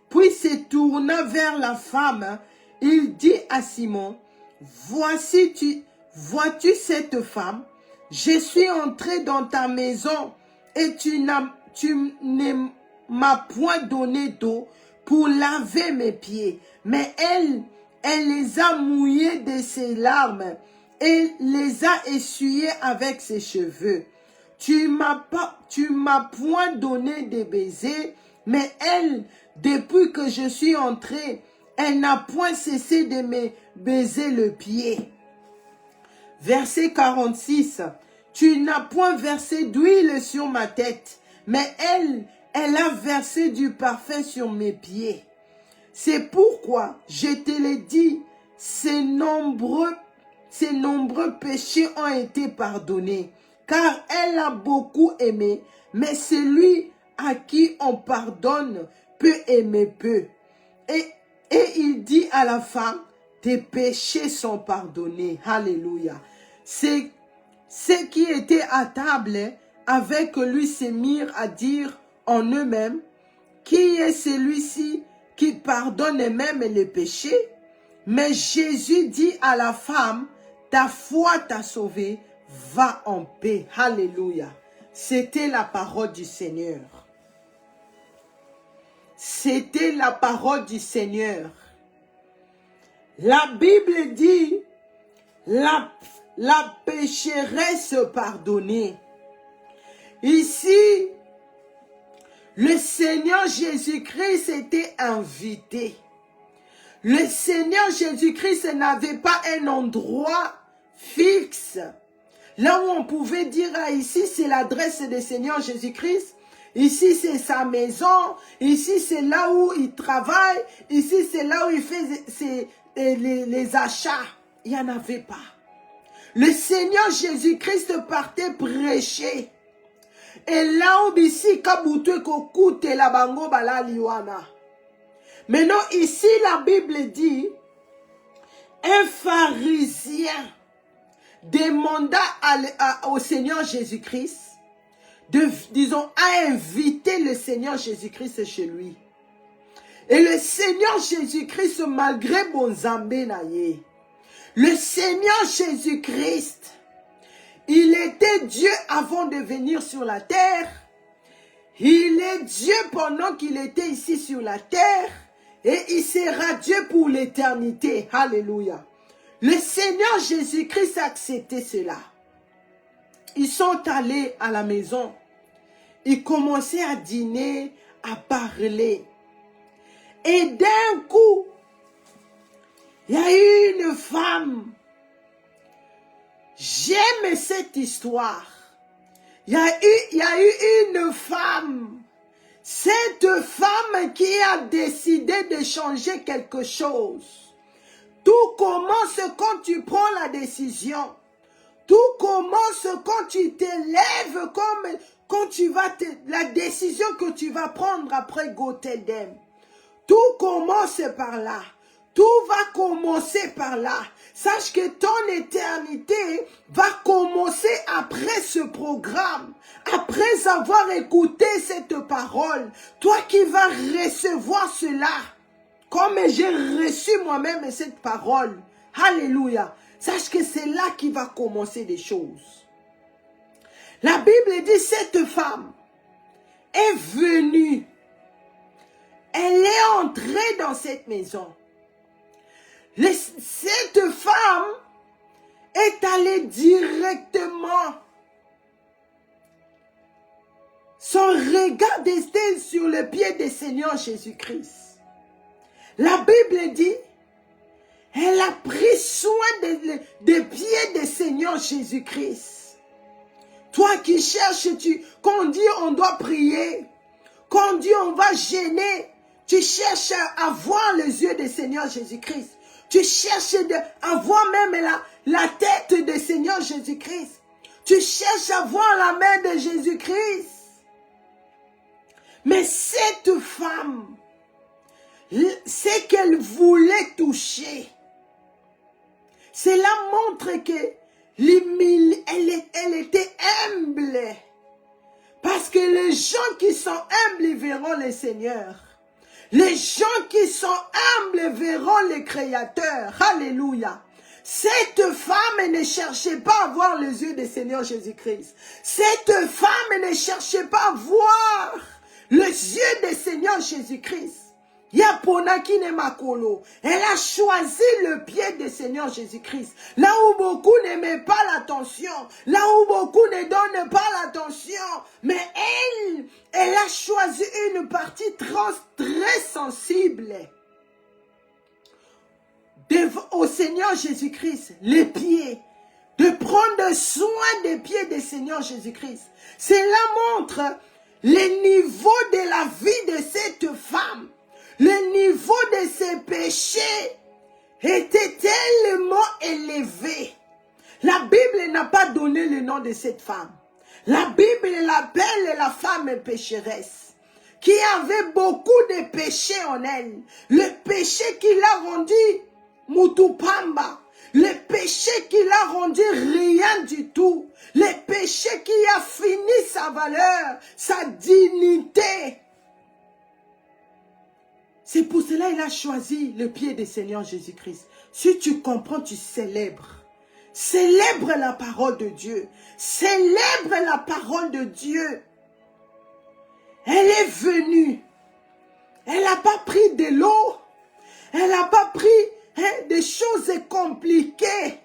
Puis se tourna vers la femme, il dit à Simon: vois-tu cette femme? Je suis entré dans ta maison et tu ne m'as point donné d'eau pour laver mes pieds, mais elle les a mouillés de ses larmes et les a essuyés avec ses cheveux. Tu m'as point donné de baisers, mais elle, depuis que je suis entré, elle n'a point cessé de me baiser le pied. Verset 46. Tu n'as point versé d'huile sur ma tête, mais elle a versé du parfum sur mes pieds. C'est pourquoi je te l'ai dit, ces nombreux péchés ont été pardonnés, car elle a beaucoup aimé, mais celui à qui on pardonne peut aimer peu. Et il dit à la femme: tes péchés sont pardonnés. Alléluia. C'est ceux qui étaient à table avec lui se mirent à dire en eux-mêmes: qui est celui-ci qui pardonne même les péchés. Mais Jésus dit à la femme, ta foi t'a sauvée, va en paix. Alléluia. C'était la parole du Seigneur. C'était la parole du Seigneur. La Bible dit, la pécheresse pardonnée. Ici, le Seigneur Jésus-Christ était invité. Le Seigneur Jésus-Christ n'avait pas un endroit fixe. Là où on pouvait dire, ah, ici c'est l'adresse du Seigneur Jésus-Christ. Ici c'est sa maison. Ici c'est là où il travaille. Ici c'est là où il fait les achats. Il n'y en avait pas. Le Seigneur Jésus-Christ partait prêcher. Et là où ici, kabouté kokoute la bango bala liwana. Maintenant, ici, la Bible dit, un pharisien demanda au Seigneur Jésus-Christ, disons, à inviter le Seigneur Jésus-Christ chez lui. Et le Seigneur Jésus-Christ, malgré bon zambé naïe, le Seigneur Jésus-Christ, il était Dieu avant de venir sur la terre. Il est Dieu pendant qu'il était ici sur la terre. Et il sera Dieu pour l'éternité. Alléluia. Le Seigneur Jésus-Christ a accepté cela. Ils sont allés à la maison. Ils commençaient à dîner, à parler. Et d'un coup, il y a eu une femme. J'aime cette histoire. Il y a eu une femme. Cette femme qui a décidé de changer quelque chose. Tout commence quand tu prends la décision. Tout commence quand tu t'élèves, comme quand tu vas la décision que tu vas prendre après Gothedem. Tout commence par là. Tout va commencer par là. Sache que ton éternité va commencer après ce programme. Après avoir écouté cette parole. Toi qui vas recevoir cela. Comme j'ai reçu moi-même cette parole. Alléluia. Sache que c'est là qui va commencer des choses. La Bible dit cette femme est venue. Elle est entrée dans cette maison. Cette femme est allée directement. Son regard était sur le pied du Seigneur Jésus-Christ. La Bible dit, elle a pris soin des pieds du Seigneur Jésus-Christ. Toi qui cherches, quand on dit on doit prier, quand on dit on va gêner, tu cherches à voir les yeux du Seigneur Jésus-Christ. Tu cherches à voir même la tête du Seigneur Jésus-Christ. Tu cherches à voir la main de Jésus-Christ. Mais cette femme, c'est qu'elle voulait toucher. Cela montre que elle était humble. Parce que les gens qui sont humbles verront le Seigneur. Les gens qui sont humbles verront le Créateur. Alléluia. Cette femme ne cherchait pas à voir les yeux du Seigneur Jésus-Christ. Cette femme ne cherchait pas à voir les yeux du Seigneur Jésus-Christ. Yaponakine Makolo. Elle a choisi le pied du Seigneur Jésus-Christ. Là où beaucoup n'aimaient pas l'attention. Là où beaucoup ne donnent pas l'attention. Mais elle a choisi une partie très sensible. Au Seigneur Jésus-Christ. Les pieds. De prendre soin des pieds du Seigneur Jésus-Christ. Cela montre le niveau de la vie de cette femme. Le niveau de ses péchés était tellement élevé. La Bible n'a pas donné le nom de cette femme. La Bible l'appelle la femme pécheresse, qui avait beaucoup de péchés en elle. Le péché qui l'a rendu Mutupamba. Le péché qui l'a rendu rien du tout. Le péché qui a fini sa valeur, sa dignité. C'est pour cela qu'il a choisi le pied du Seigneur Jésus-Christ. Si tu comprends, tu célèbres. Célèbre la parole de Dieu. Célèbre la parole de Dieu. Elle est venue. Elle n'a pas pris de l'eau. Elle n'a pas pris des choses compliquées.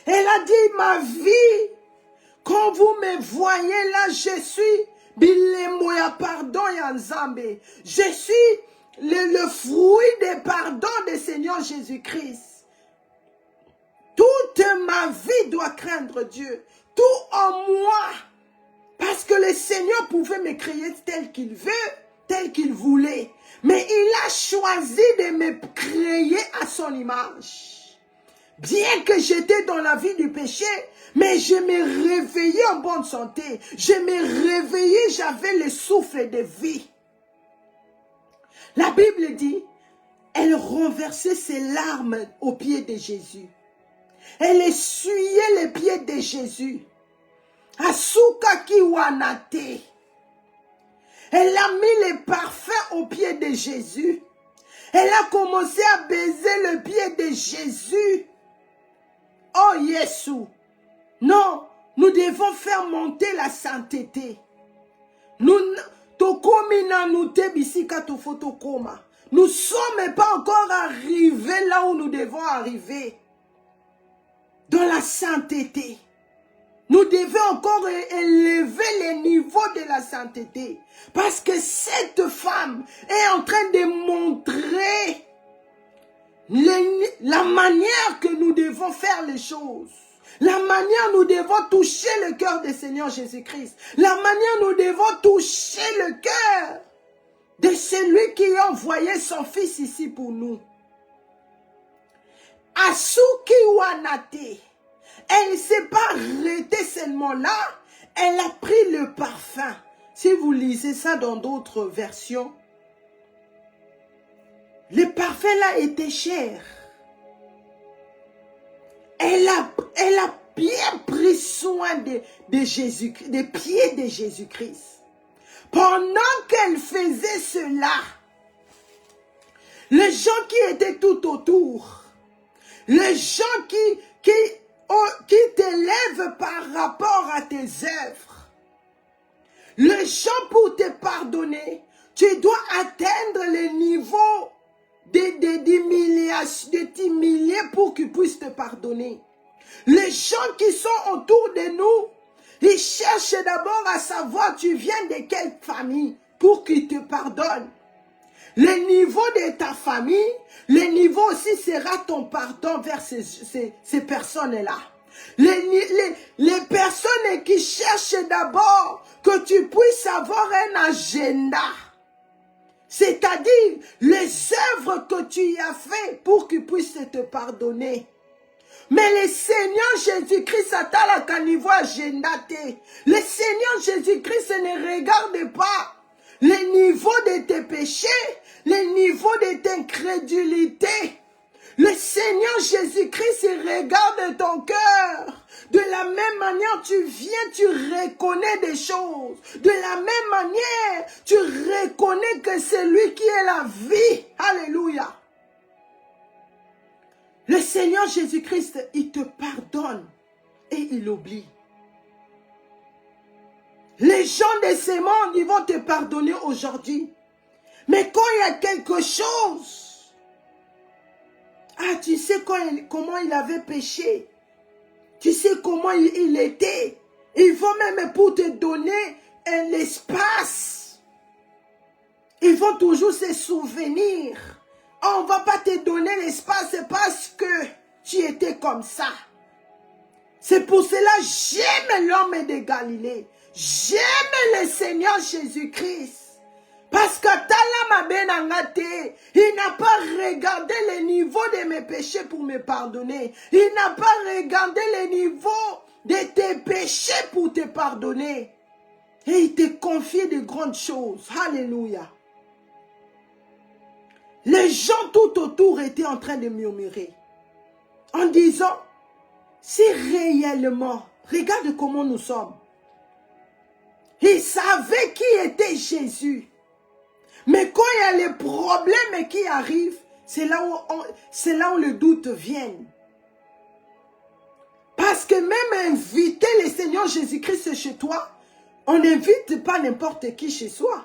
Elle a dit, ma vie, quand vous me voyez là, je suis bilemoya pardon yanzambe. Je suis le fruit des pardons du Seigneur Jésus-Christ. Toute ma vie doit craindre Dieu. Tout en moi. Parce que le Seigneur pouvait me créer tel qu'il veut, tel qu'il voulait. Mais il a choisi de me créer à son image. Bien que j'étais dans la vie du péché, mais je me réveillais en bonne santé. Je me réveillais, j'avais le souffle de vie. La Bible dit, elle renversait ses larmes aux pieds de Jésus. Elle essuyait les pieds de Jésus. Asuka kiwanate. Elle a mis les parfums aux pieds de Jésus. Elle a commencé à baiser le pied de Jésus. Oh Jésus. Non, nous devons faire monter la sainteté. Nous ne sommes pas encore arrivés là où nous devons arriver. Dans la sainteté. Nous devons encore élever le niveau de la sainteté. Parce que cette femme est en train de montrer la manière que nous devons faire les choses. La manière nous devons toucher le cœur du Seigneur Jésus-Christ. La manière nous devons toucher le cœur de celui qui a envoyé son fils ici pour nous. Asuki Wanate. Elle ne s'est pas arrêtée seulement là. Elle a pris le parfum. Si vous lisez ça dans d'autres versions, le parfum là était cher. Elle a bien pris soin de Jésus-Christ, des pieds de Jésus-Christ. Pendant qu'elle faisait cela, les gens qui étaient tout autour, les gens qui t'élèvent par rapport à tes œuvres, les gens pour te pardonner, tu dois atteindre le niveau de t'humilier pour qu'ils puissent te pardonner. Les gens qui sont autour de nous, ils cherchent d'abord à savoir tu viens de quelle famille pour qu'ils te pardonnent. Le niveau de ta famille, le niveau aussi sera ton pardon vers ces personnes-là. Les personnes qui cherchent d'abord que tu puisses avoir un agenda. C'est-à-dire les œuvres que tu as fait pour qu'ils puissent te pardonner. Mais le Seigneur Jésus-Christ atteint à niveau agenda. Le Seigneur Jésus-Christ ne regarde pas le niveau de tes péchés, le niveau de ta incrédulité. Le Seigneur Jésus-Christ regarde ton cœur. De la même manière, tu viens, tu reconnais des choses. De la même manière, tu reconnais que c'est lui qui est la vie. Alléluia. Le Seigneur Jésus-Christ, il te pardonne et il oublie. Les gens de ce monde, ils vont te pardonner aujourd'hui. Mais quand il y a quelque chose, tu sais comment il avait péché. Tu sais comment il était. Ils vont même pour te donner un espace. Ils vont toujours se souvenir. On ne va pas te donner l'espace parce que tu étais comme ça. C'est pour cela que j'aime l'homme de Galilée. J'aime le Seigneur Jésus-Christ. Parce que il n'a pas regardé le niveau de mes péchés pour me pardonner. Il n'a pas regardé le niveau de tes péchés pour te pardonner. Et il te confie de grandes choses. Alléluia. Les gens tout autour étaient en train de murmurer. En disant, si réellement, regarde comment nous sommes. Ils savaient qui était Jésus. Mais quand il y a les problèmes qui arrivent, c'est là où le doute vient. Parce que même inviter le Seigneur Jésus-Christ chez toi, on n'invite pas n'importe qui chez soi.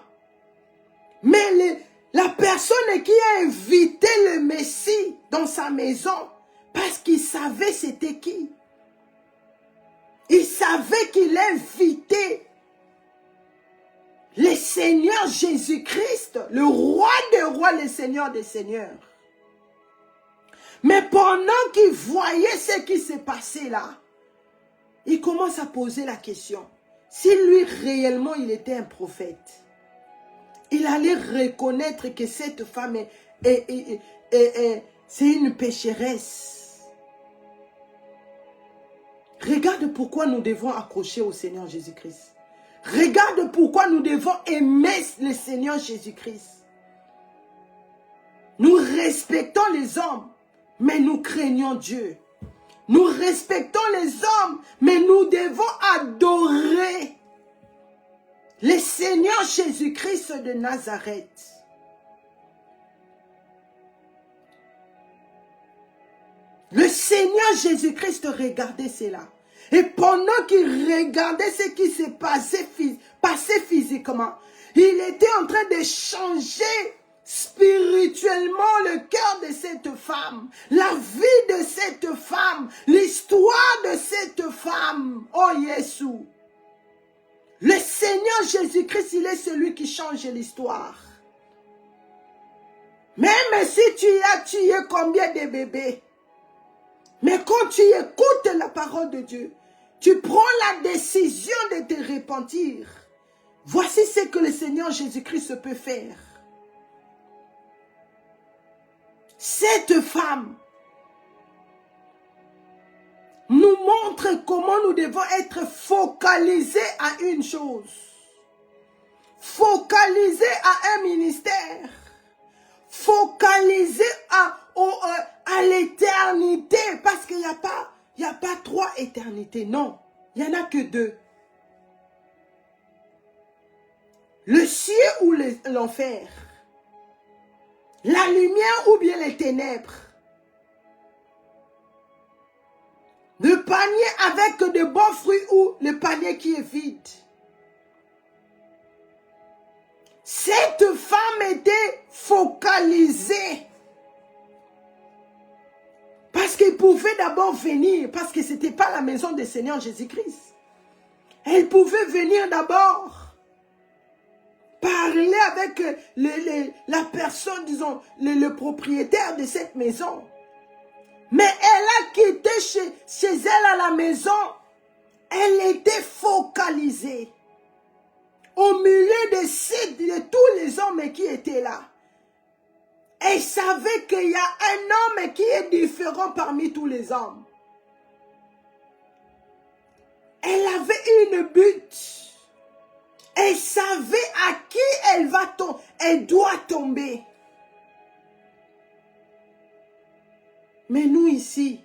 Mais la personne qui a invité le Messie dans sa maison, parce qu'il savait c'était qui. Il savait qu'il invitait le Seigneur Jésus-Christ, le roi des rois, le Seigneur des seigneurs. Mais pendant qu'il voyait ce qui s'est passé là, il commence à poser la question. Si lui réellement il était un prophète, il allait reconnaître que cette femme c'est une pécheresse. Regarde pourquoi nous devons accrocher au Seigneur Jésus-Christ. Regarde pourquoi nous devons aimer le Seigneur Jésus-Christ. Nous respectons les hommes, mais nous craignons Dieu. Nous respectons les hommes, mais nous devons adorer le Seigneur Jésus-Christ de Nazareth. Le Seigneur Jésus-Christ regardait cela. Et pendant qu'il regardait ce qui s'est passé physiquement, il était en train de changer spirituellement le cœur de cette femme, la vie de cette femme, l'histoire de cette femme. Oh Jésus! Le Seigneur Jésus-Christ, il est celui qui change l'histoire. Même si tu as tué combien de bébés, mais quand tu écoutes la parole de Dieu, tu prends la décision de te repentir. Voici ce que le Seigneur Jésus-Christ peut faire. Cette femme nous montre comment nous devons être focalisés à une chose. Focalisés à un ministère. Focalisés à l'éternité. Parce qu'il n'y a pas 3 éternités. Non, il n'y en a que 2. Le ciel ou l'enfer. La lumière ou bien les ténèbres. Le panier avec de bons fruits ou le panier qui est vide. Cette femme était focalisée. Parce qu'il pouvait d'abord venir, parce que ce n'était pas la maison du Seigneur Jésus-Christ. Elle pouvait venir d'abord parler avec la personne, disons, le propriétaire de cette maison. Mais elle a quitté chez elle à la maison. Elle était focalisée. Au milieu de tous les hommes qui étaient là. Elle savait qu'il y a un homme qui est différent parmi tous les hommes. Elle avait une but. Elle savait à qui elle doit tomber. Mais nous ici,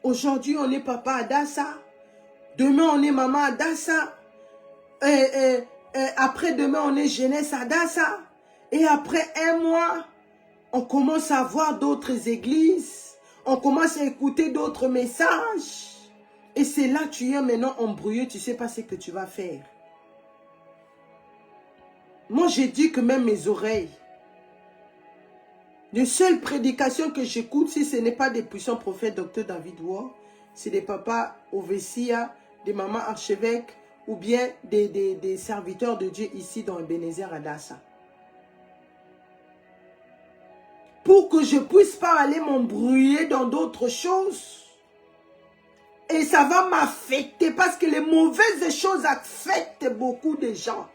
aujourd'hui on est papa Adassa, demain on est maman Adassa, après-demain on est jeunesse Adassa, et après un mois, on commence à voir d'autres églises, on commence à écouter d'autres messages, et c'est là que tu es maintenant embrouillé, tu ne sais pas ce que tu vas faire. Moi j'ai dit que même mes oreilles, les seules prédications que j'écoute, si ce n'est pas des puissants prophètes, Dr David Ward, c'est des papas Ovessia, des mamans archevêques, ou bien des serviteurs de Dieu ici dans Ebenezer Adassa. Pour que je ne puisse pas aller m'embrouiller dans d'autres choses. Et ça va m'affecter parce que les mauvaises choses affectent beaucoup de gens.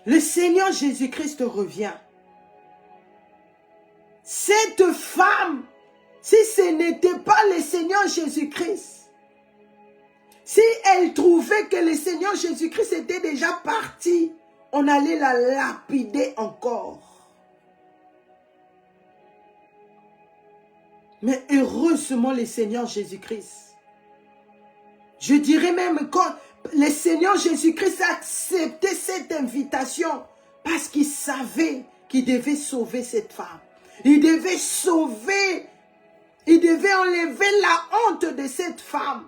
Le Seigneur Jésus-Christ revient. Cette femme, si ce n'était pas le Seigneur Jésus-Christ, si elle trouvait que le Seigneur Jésus-Christ était déjà parti, on allait la lapider encore. Mais heureusement le Seigneur Jésus-Christ. Je dirais même le Seigneur Jésus-Christ a accepté cette invitation parce qu'il savait qu'il devait sauver cette femme. Il devait sauver, il devait enlever la honte de cette femme.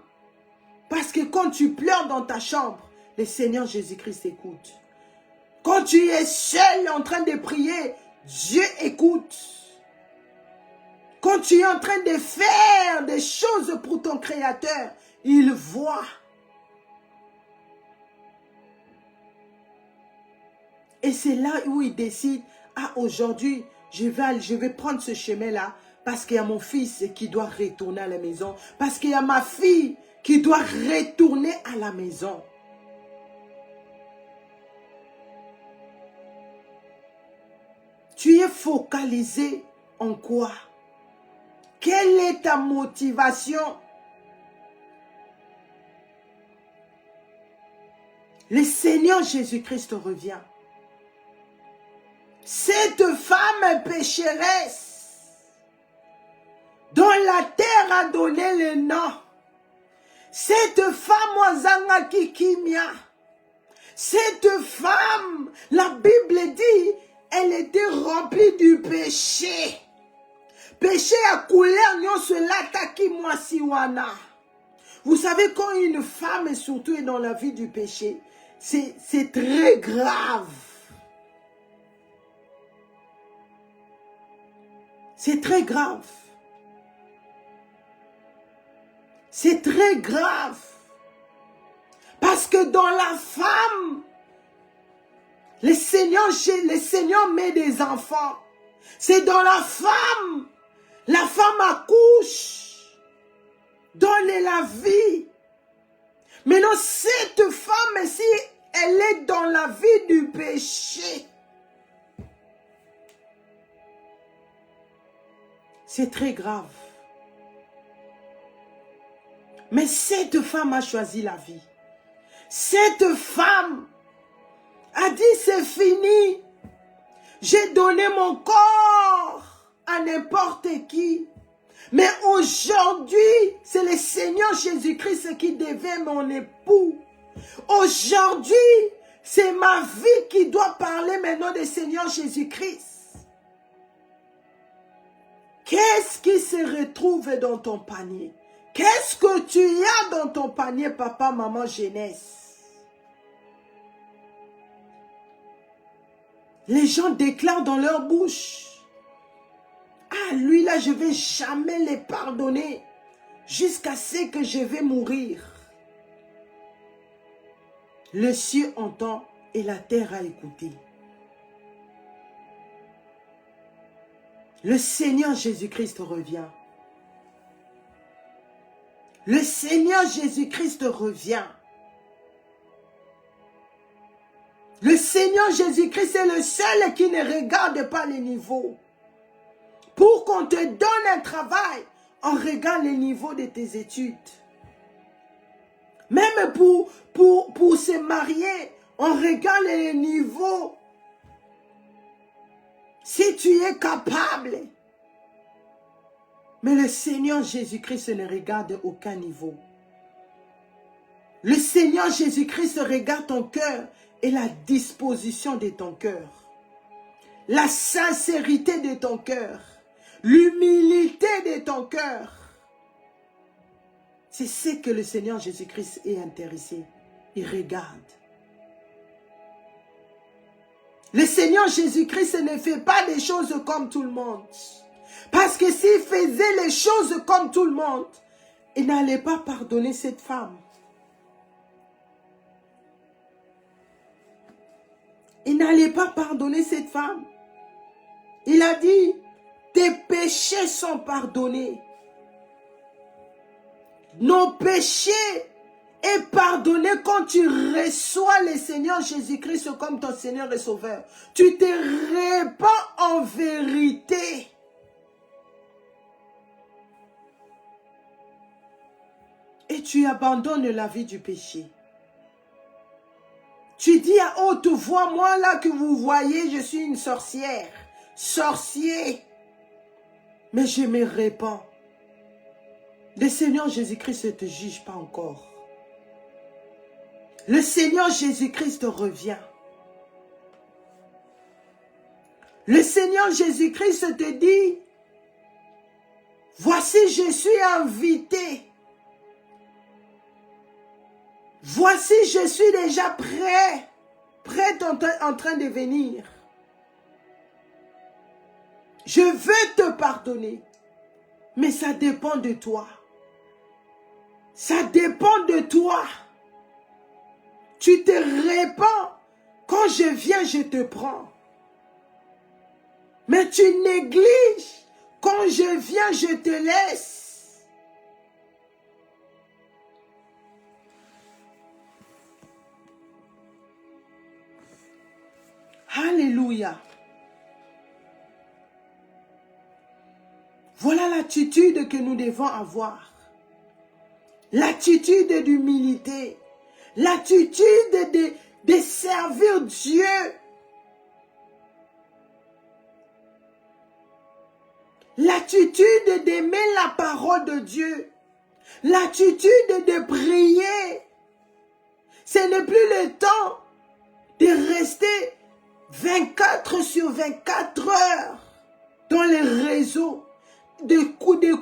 Parce que quand tu pleures dans ta chambre, le Seigneur Jésus-Christ écoute. Quand tu es seul en train de prier, Dieu écoute. Quand tu es en train de faire des choses pour ton Créateur, il voit. Et c'est là où il décide, ah aujourd'hui, je vais prendre ce chemin-là parce qu'il y a mon fils qui doit retourner à la maison. Parce qu'il y a ma fille qui doit retourner à la maison. Tu es focalisé en quoi? Quelle est ta motivation? Le Seigneur Jésus-Christ revient. Cette femme pécheresse dont la terre a donné le nom. Cette femme Wazanga Kikimia. Cette femme, la Bible dit, elle était remplie du péché. Péché à couleur nyon cela taki mwasiwana. Vous savez, quand une femme, surtout, est dans la vie du péché, c'est très grave. C'est très grave. C'est très grave. Parce que dans la femme, le Seigneur met des enfants. C'est dans la femme accouche, donne la vie. Maintenant, cette femme, si elle est dans la vie du péché, c'est très grave. Mais cette femme a choisi la vie. Cette femme a dit c'est fini. J'ai donné mon corps à n'importe qui. Mais aujourd'hui, c'est le Seigneur Jésus-Christ qui devient mon époux. Aujourd'hui, c'est ma vie qui doit parler maintenant du Seigneur Jésus-Christ. Qu'est-ce qui se retrouve dans ton panier? Qu'est-ce que tu as dans ton panier, papa, maman, jeunesse? Les gens déclarent dans leur bouche, ah, lui là, je ne vais jamais le pardonner jusqu'à ce que je vais mourir. Le ciel entend et la terre a écouté. Le Seigneur Jésus-Christ revient. Le Seigneur Jésus-Christ revient. Le Seigneur Jésus-Christ est le seul qui ne regarde pas les niveaux. Pour qu'on te donne un travail, on regarde les niveaux de tes études. Même pour se marier, on regarde les niveaux. Si tu es capable. Mais le Seigneur Jésus-Christ ne regarde aucun niveau. Le Seigneur Jésus-Christ regarde ton cœur et la disposition de ton cœur. La sincérité de ton cœur. L'humilité de ton cœur. C'est ce que le Seigneur Jésus-Christ est intéressé. Il regarde. Le Seigneur Jésus-Christ ne fait pas des choses comme tout le monde. Parce que s'il faisait les choses comme tout le monde, il n'allait pas pardonner cette femme. Il n'allait pas pardonner cette femme. Il a dit, tes péchés sont pardonnés. Nos péchés est pardonné quand tu reçois le Seigneur Jésus-Christ comme ton Seigneur et Sauveur. Tu te répands en vérité. Et tu abandonnes la vie du péché. Tu dis à haute voix, moi là que vous voyez, je suis une sorcière. Sorcier. Mais je me répands. Le Seigneur Jésus-Christ ne te juge pas encore. Le Seigneur Jésus-Christ revient. Le Seigneur Jésus-Christ te dit, voici, je suis invité. Voici, je suis déjà prêt en train de venir. Je veux te pardonner, mais ça dépend de toi. Ça dépend de toi. Tu te répands. Quand je viens, je te prends. Mais tu négliges. Quand je viens, je te laisse. Alléluia. Voilà l'attitude que nous devons avoir. L'attitude d'humilité. L'attitude de servir Dieu. L'attitude d'aimer la parole de Dieu. L'attitude de prier. Ce n'est plus le temps de rester 24 sur 24 heures dans les réseaux. D'écouter,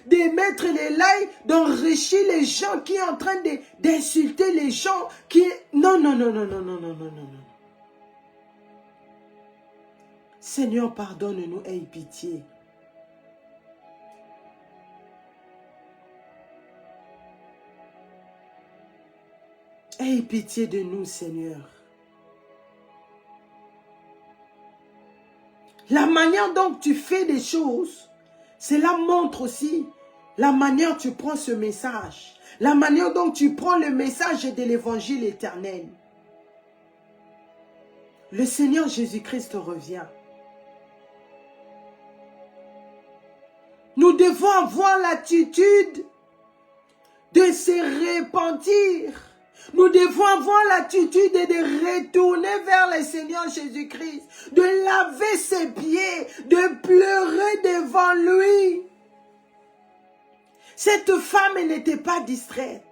de mettre les likes, d'enrichir les gens qui sont en train d'insulter les gens qui... Non, non, non, non, non, non, non, non, non. Seigneur, pardonne-nous, aie pitié. Aie pitié de nous, Seigneur. La manière dont tu fais des choses, cela montre aussi la manière dont tu prends ce message. La manière dont tu prends le message de l'évangile éternel. Le Seigneur Jésus-Christ revient. Nous devons avoir l'attitude de se repentir. Nous devons avoir l'attitude de retourner vers le Seigneur Jésus-Christ, de laver ses pieds, de pleurer devant lui. Cette femme n'était pas distraite.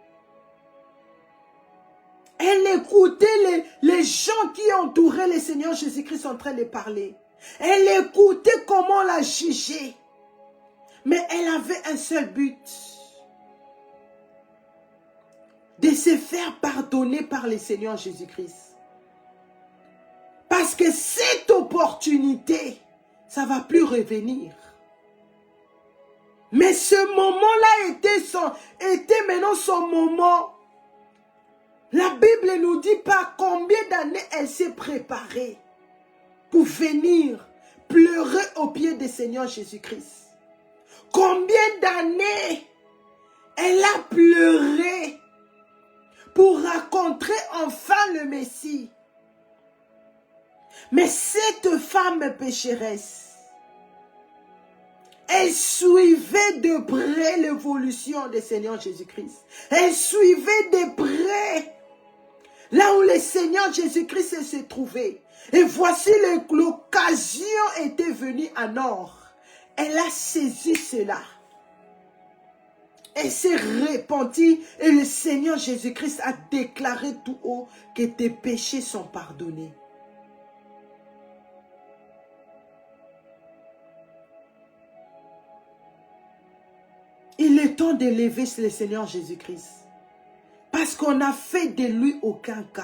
Elle écoutait les gens qui entouraient le Seigneur Jésus-Christ en train de parler. Elle écoutait comment la juger. Mais elle avait un seul but. De se faire pardonner par le Seigneur Jésus-Christ. Parce que cette opportunité, ça ne va plus revenir. Mais ce moment-là était maintenant son moment. La Bible ne nous dit pas combien d'années elle s'est préparée pour venir pleurer aux pieds du Seigneur Jésus-Christ. Combien d'années elle a pleuré pour rencontrer enfin le Messie. Mais cette femme pécheresse, elle suivait de près l'évolution du Seigneur Jésus-Christ. Elle suivait de près là où le Seigneur Jésus-Christ se trouvait. Et voici l'occasion était venue en or. Elle a saisi cela. Elle s'est repentie et le Seigneur Jésus-Christ a déclaré tout haut que tes péchés sont pardonnés. Il est temps d'élever le Seigneur Jésus-Christ. Parce qu'on n'a fait de lui aucun cas.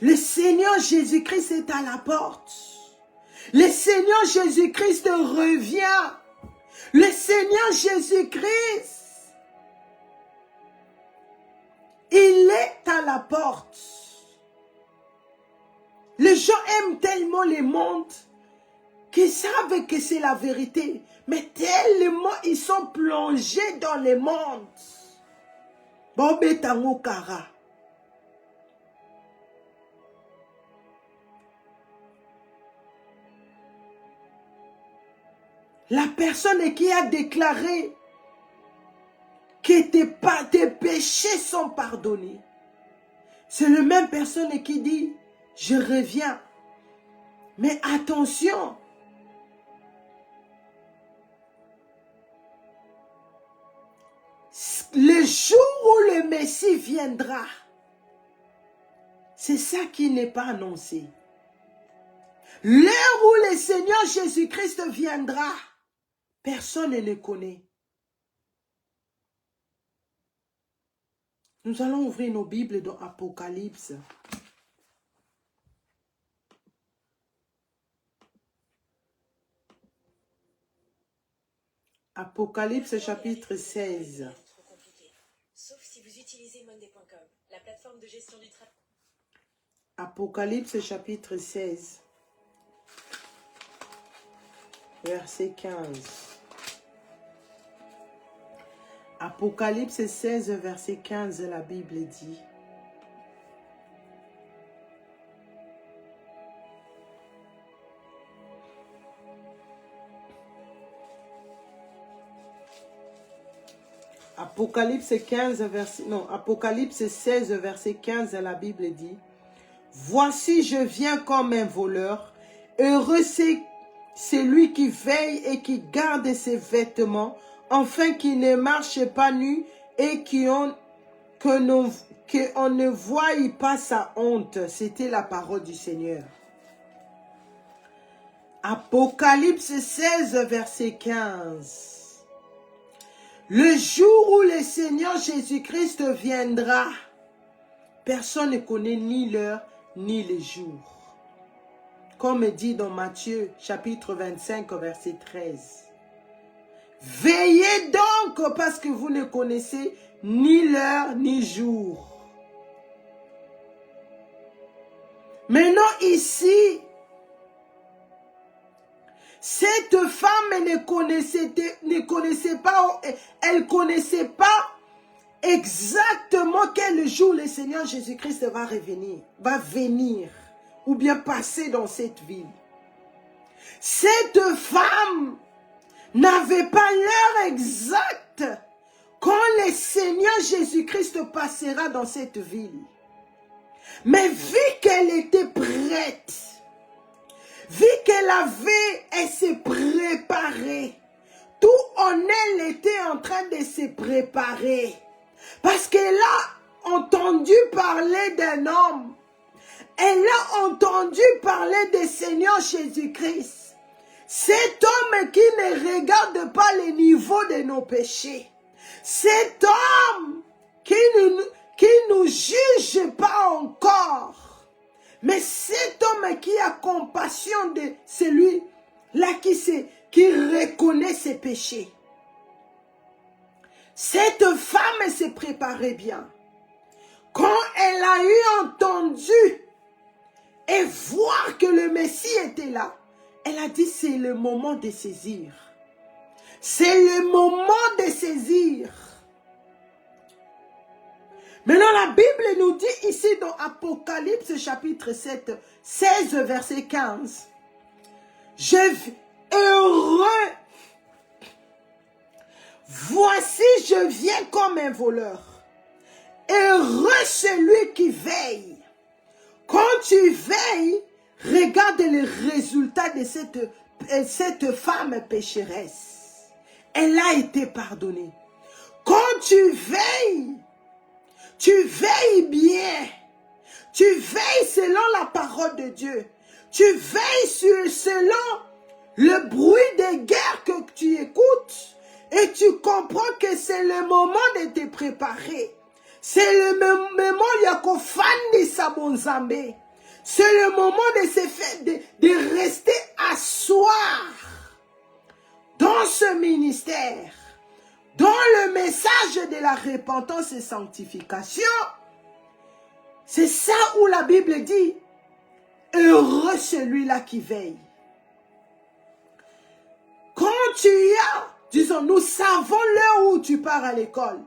Le Seigneur Jésus-Christ est à la porte. Le Seigneur Jésus-Christ revient. Le Seigneur Jésus-Christ, il est à la porte. Les gens aiment tellement le monde qu'ils savent que c'est la vérité. Mais tellement ils sont plongés dans le monde. Bobé Tango Kara. La personne qui a déclaré que tes péchés sont pardonnés. C'est la même personne qui dit, je reviens. Mais attention. le jour où le Messie viendra, c'est ça qui n'est pas annoncé. L'heure où le Seigneur Jésus-Christ viendra, personne ne le connaît. Nous allons ouvrir nos Bibles dans Apocalypse. Apocalypse chapitre 16. Sauf si vous utilisez monday.com, la plateforme de gestion du travail. Apocalypse chapitre 16. Verset 15. Apocalypse 16, verset 15, la Bible dit: Apocalypse 15, verset, non, Apocalypse 16, verset 15, la Bible dit: Voici, je viens comme un voleur. Heureux c'est celui qui veille et qui garde ses vêtements, afin qu'il ne marche pas nu et qu'on ne voie pas sa honte. C'était la parole du Seigneur. Apocalypse 16, verset 15. Le jour où le Seigneur Jésus-Christ viendra, personne ne connaît ni l'heure ni le jour. Comme dit dans Matthieu chapitre 25, verset 13. Veillez donc parce que vous ne connaissez ni l'heure ni jour. Maintenant ici, cette femme ne connaissait pas, elle connaissait pas exactement quel jour le Seigneur Jésus-Christ va venir, ou bien passer dans cette ville. Cette femme n'avait pas l'heure exacte quand le Seigneur Jésus-Christ passera dans cette ville. Mais vu qu'elle était prête, vu qu'elle se préparait, tout en elle était en train de se préparer. Parce qu'elle a entendu parler d'un homme. Elle a entendu parler du Seigneur Jésus-Christ. Cet homme qui ne regarde pas le niveau de nos péchés. Cet homme qui nous juge pas encore. Mais cet homme qui a compassion de celui-là qui reconnaît ses péchés. Cette femme se préparait bien. Quand elle a eu entendu et voir que le Messie était là, elle a dit c'est le moment de saisir. C'est le moment de saisir. Maintenant la Bible nous dit ici dans Apocalypse chapitre 7, 16 verset 15. Heureux. Voici, je viens comme un voleur. Heureux celui qui veille. Quand tu veilles, regarde les résultats de cette femme pécheresse. Elle a été pardonnée. Quand tu veilles bien. Tu veilles selon la parole de Dieu. Tu veilles selon le bruit des guerres que tu écoutes. Et tu comprends que c'est le moment de te préparer. C'est le moment de Sabonzambe. C'est le moment de rester asseoir dans ce ministère, dans le message de la repentance et sanctification. C'est ça où la Bible dit, heureux celui-là qui veille. Quand tu as, disons, nous savons l'heure où tu pars à l'école.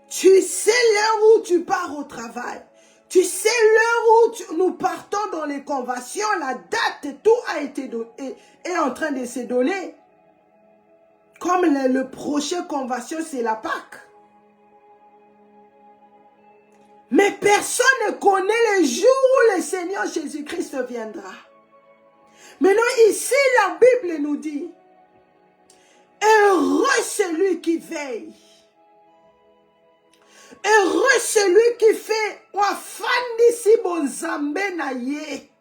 Tu sais l'heure où tu pars au travail. Tu sais l'heure où nous partons dans les conventions, la date, tout a été est en train de se donner. Comme le prochain convention, c'est la Pâque. Mais personne ne connaît le jour où le Seigneur Jésus-Christ viendra. Maintenant, ici, la Bible nous dit, heureux celui qui veille. Heureux celui qui fait wafandisi bonzambe na ye.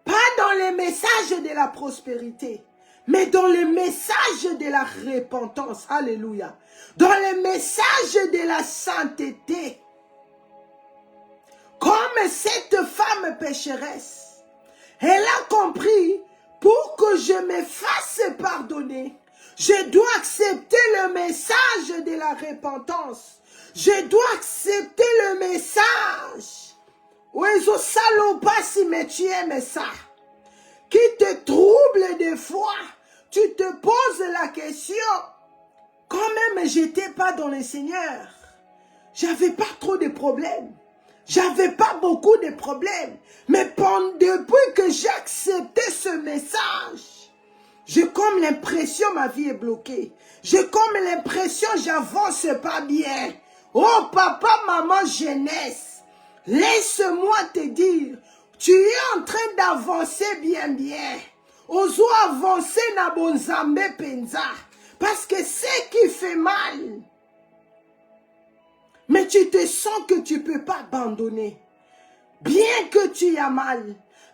Pas dans les messages de la prospérité, mais dans les messages de la repentance. Alléluia. Dans les messages de la sainteté. Comme cette femme pécheresse, elle a compris, pour que je me fasse pardonner, je dois accepter le message de la repentance. Je dois accepter le message. Oezo salopa si mais tu aimes ça. Qui te trouble des fois. Tu te poses la question. Quand même, j'étais pas dans le Seigneur. J'avais pas trop de problèmes. J'avais pas beaucoup de problèmes. Mais depuis que j'ai accepté ce message, j'ai comme l'impression ma vie est bloquée. J'ai comme l'impression j'avance pas bien. Oh papa, maman, jeunesse, laisse-moi te dire, tu es en train d'avancer bien. Ozo avancer na bonzambe penza. Parce que c'est qui fait mal. Mais tu te sens que tu ne peux pas abandonner. Bien que tu as mal,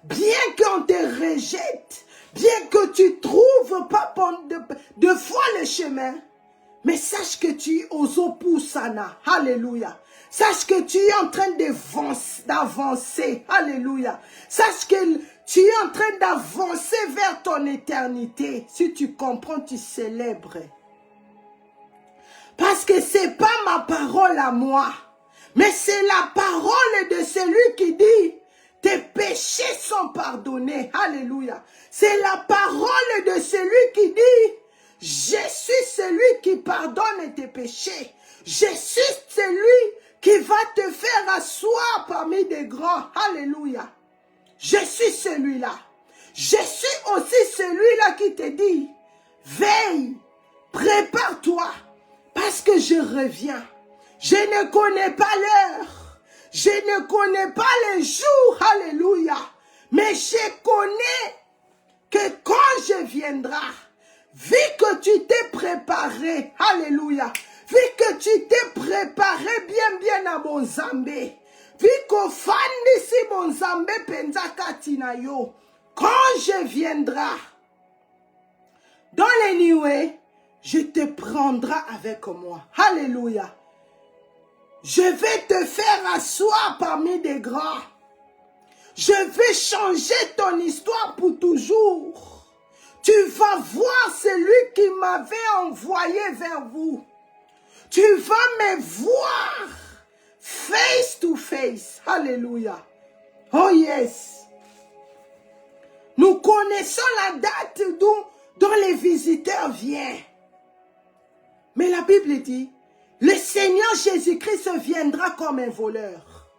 bien qu'on te rejette, bien que tu ne trouves pas de fois le chemin, mais sache que tu es aux opusana. Alléluia. Sache que tu es en train d'avancer. Alléluia. Sache que tu es en train d'avancer vers ton éternité. Si tu comprends, tu célèbres. Parce que ce n'est pas ma parole à moi, mais c'est la parole de celui qui dit, tes péchés sont pardonnés. Alléluia. C'est la parole de celui qui dit, je suis celui qui pardonne tes péchés. Je suis celui qui va te faire asseoir parmi des grands. Alléluia. Je suis celui-là. Je suis aussi celui-là qui te dit, veille, prépare-toi. Parce que je reviens. Je ne connais pas l'heure. Je ne connais pas les jours. Alléluia. Mais je connais que quand je viendrai, vu que tu t'es préparé, alléluia, vu que tu t'es préparé bien à Bonzambe, vu qu'au fan d'ici Bonzambe Penzaka Tinayo, quand je viendrai, dans les nuées, je te prendrai avec moi. Alléluia. Je vais te faire asseoir parmi des grands. Je vais changer ton histoire pour toujours. Tu vas voir celui qui m'avait envoyé vers vous. Tu vas me voir face to face. Alléluia. Oh yes. Nous connaissons la date dont les visiteurs viennent. Mais la Bible dit, le Seigneur Jésus-Christ viendra comme un voleur.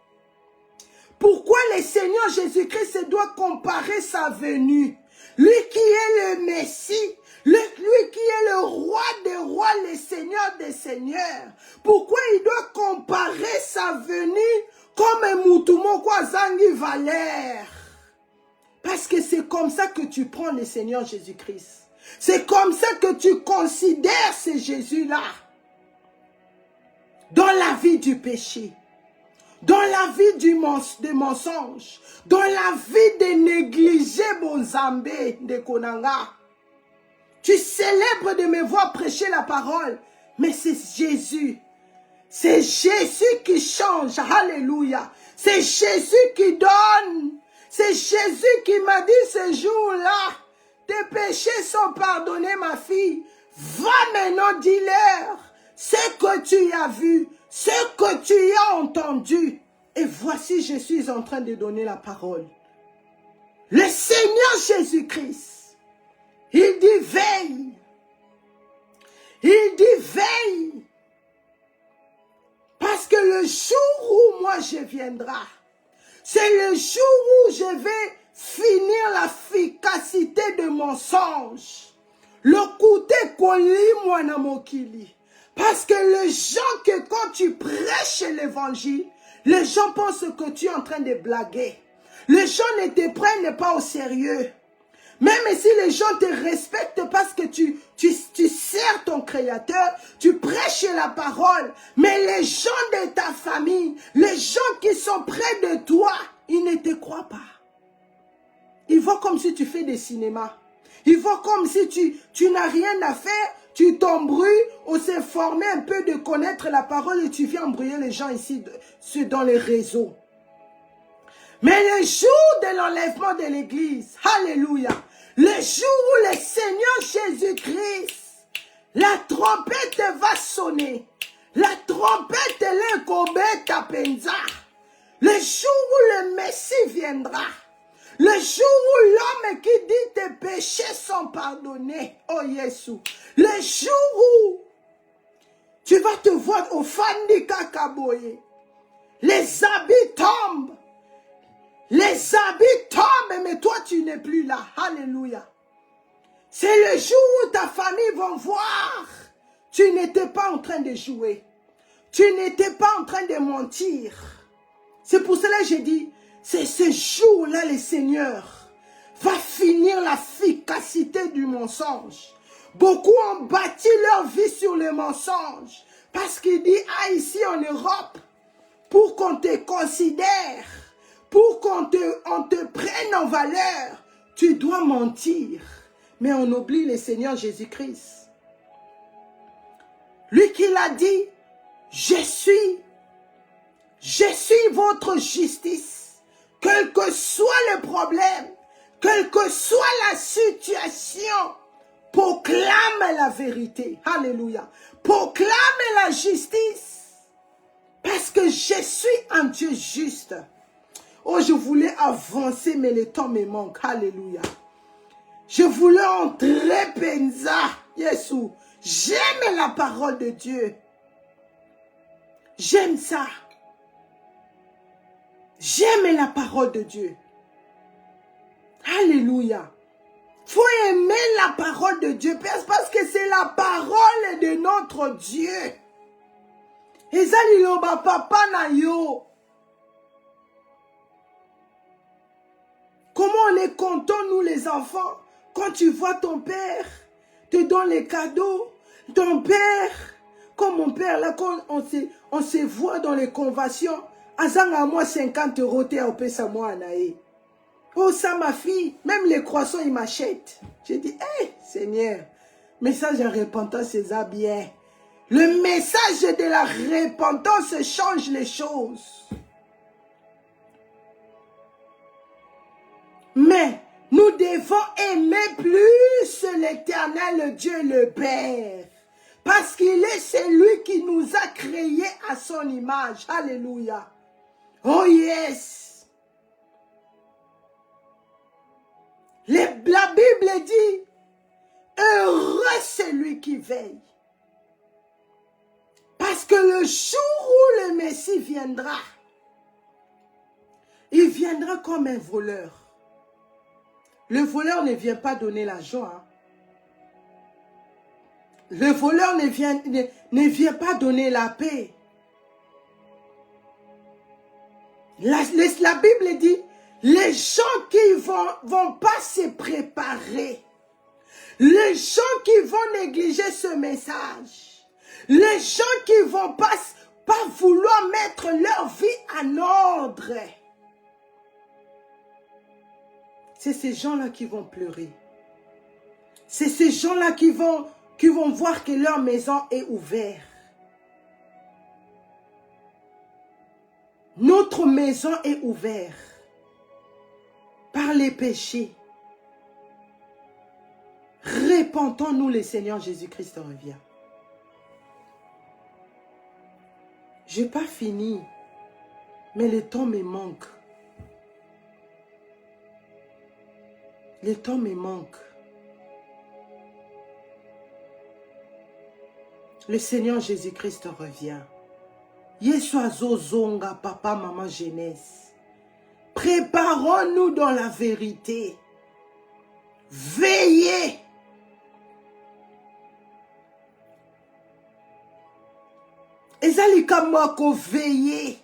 Pourquoi le Seigneur Jésus-Christ doit comparer sa venue? Lui qui est le Messie, lui qui est le roi des rois, le Seigneur des seigneurs. Pourquoi il doit comparer sa venue comme un moutumo kwazangi valère? Parce que c'est comme ça que tu prends le Seigneur Jésus-Christ. C'est comme ça que tu considères ce Jésus-là. Dans la vie du péché. Dans la vie des mensonges. Dans la vie des négligés Bonzambe de Konanga. Tu célèbres de me voir prêcher la parole. Mais c'est Jésus. C'est Jésus qui change. Alléluia. C'est Jésus qui donne. C'est Jésus qui m'a dit ce jour-là. Tes péchés sont pardonnés, ma fille. Va maintenant, dis-leur ce que tu as vu, ce que tu as entendu. Et voici, je suis en train de donner la parole. Le Seigneur Jésus-Christ, il dit veille. Il dit veille. Parce que le jour où moi je viendrai, c'est le jour où je vais finir l'efficacité de mon songe. Le côté koli mwana mokili. Parce que les gens que quand tu prêches l'évangile, les gens pensent que tu es en train de blaguer. Les gens ne te prennent pas au sérieux. Même si les gens te respectent parce que tu sers ton Créateur, tu prêches la parole, mais les gens de ta famille, les gens qui sont près de toi, ils ne te croient pas. Ils voient comme si tu fais des cinémas. Ils voient comme si tu n'as rien à faire, tu t'embrouilles, on s'est formé un peu de connaître la parole et tu viens embrouiller les gens ici dans les réseaux. Mais le jour de l'enlèvement de l'église, alléluia, le jour où le Seigneur Jésus-Christ, la trompette va sonner, la trompette l'enkobeta penza, le jour où le Messie viendra, le jour où l'homme qui dit tes péchés sont pardonnés, oh Jésus, le jour où tu vas te voir au Fandika Kaboye, les habits tombent, les habits tombent, mais toi tu n'es plus là, alléluia. C'est le jour où ta famille va voir, tu n'étais pas en train de jouer, tu n'étais pas en train de mentir. C'est pour cela que j'ai dit, c'est ce jour-là, le Seigneur va finir l'efficacité du mensonge. Beaucoup ont bâti leur vie sur le mensonge. Parce qu'il dit, ah, ici en Europe, pour qu'on te considère, pour qu'on te prenne en valeur, tu dois mentir. Mais on oublie le Seigneur Jésus-Christ. Lui qui l'a dit, je suis votre justice. Quel que soit le problème, quelle que soit la situation, proclame la vérité. Alléluia. Proclame la justice. Parce que je suis un Dieu juste. Oh, je voulais avancer, mais le temps me manque. Alléluia. Je voulais entrer, Penza. Jésus. J'aime la parole de Dieu. J'aime ça. J'aime la parole de Dieu. Alléluia. Il faut aimer la parole de Dieu parce que c'est la parole de notre Dieu. Ezali loba papa na yo. Comment on est content, nous les enfants, quand tu vois ton père te donne les cadeaux. Ton père, comme mon père, là, quand on se voit dans les conventions, azanga à moi 50 euros, t'es au pesa moi anaï. Oh, ça, ma fille, même les croissants, ils m'achètent. J'ai dit, hé, Seigneur, message de repentance, c'est ça bien. Le message de la repentance change les choses. Mais nous devons aimer plus l'Éternel Dieu le Père. Parce qu'il est celui qui nous a créés à son image. Alléluia. Oh yes. La Bible dit, heureux celui qui veille. Parce que le jour où le Messie viendra, il viendra comme un voleur. Le voleur ne vient pas donner la joie. Le voleur ne vient pas donner la paix. La Bible dit, les gens qui vont pas se préparer, les gens qui vont négliger ce message, les gens qui vont pas vouloir mettre leur vie en ordre, c'est ces gens-là qui vont pleurer. C'est ces gens-là qui vont voir que leur maison est ouverte. Notre maison est ouverte par les péchés. Repentons-nous, le Seigneur Jésus-Christ revient. Je n'ai pas fini, mais le temps me manque. Le temps me manque. Le Seigneur Jésus-Christ revient. Yesu zonga, papa, maman, jeunesse. Préparons-nous dans la vérité. Veillez. Ezali kama ko veiller.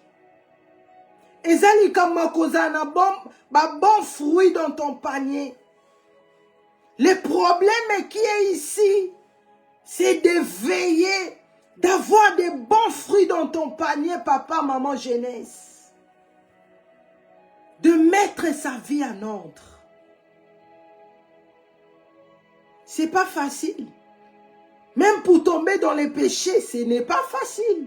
Ezali kama ko zana bon fruit dans ton panier. Le problème qui est ici, c'est de veiller, d'avoir des bons fruits dans ton panier, papa, maman, jeunesse. De mettre sa vie en ordre. C'est pas facile. Même pour tomber dans les péchés, ce n'est pas facile.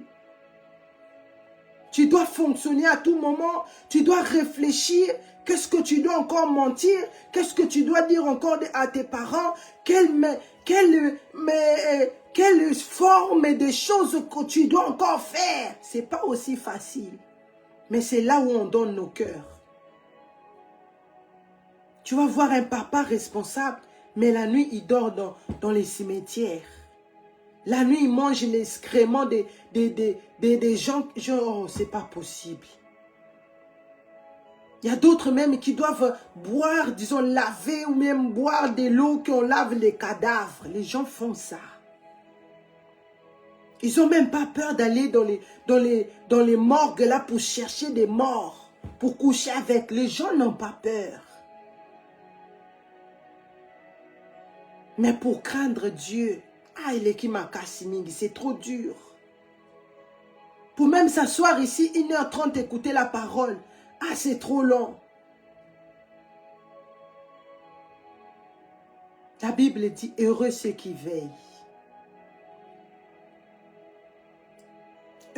Tu dois fonctionner à tout moment. Tu dois réfléchir. Qu'est-ce que tu dois encore mentir? Qu'est-ce que tu dois dire encore à tes parents? Quelle forme de choses que tu dois encore faire? C'est pas aussi facile. Mais c'est là où on donne nos cœurs. Tu vas voir un papa responsable, mais la nuit, il dort dans les cimetières. La nuit, il mange l'excrément des gens. Oh, c'est pas possible. Il y a d'autres même qui doivent boire, disons, laver ou même boire de l'eau qu'on lave les cadavres. Les gens font ça. Ils n'ont même pas peur d'aller dans les morgues là pour chercher des morts, pour coucher avec. Les gens n'ont pas peur. Mais pour craindre Dieu, il est qui m'a cassé, c'est trop dur. Pour même s'asseoir ici, 1h30, écouter la parole, c'est trop long. La Bible dit, heureux ceux qui veillent.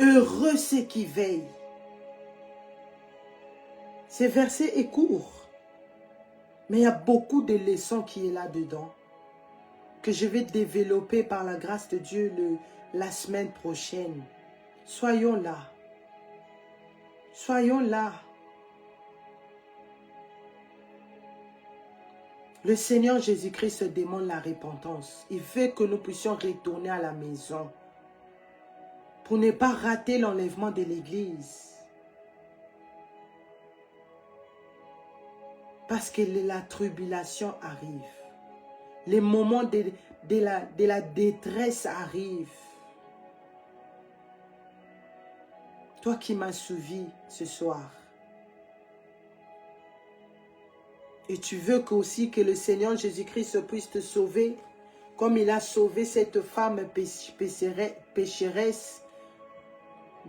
Heureux ceux qui veillent. Ce verset est court, mais il y a beaucoup de leçons qui est là-dedans, que je vais développer par la grâce de Dieu la semaine prochaine. Soyons là. Soyons là. Le Seigneur Jésus-Christ demande la repentance. Il veut que nous puissions retourner à la maison pour ne pas rater l'enlèvement de l'Église. Parce que la tribulation arrive. Les moments de la détresse arrivent. Toi qui m'as suivi ce soir. Et tu veux aussi que le Seigneur Jésus-Christ puisse te sauver, comme il a sauvé cette femme pécheresse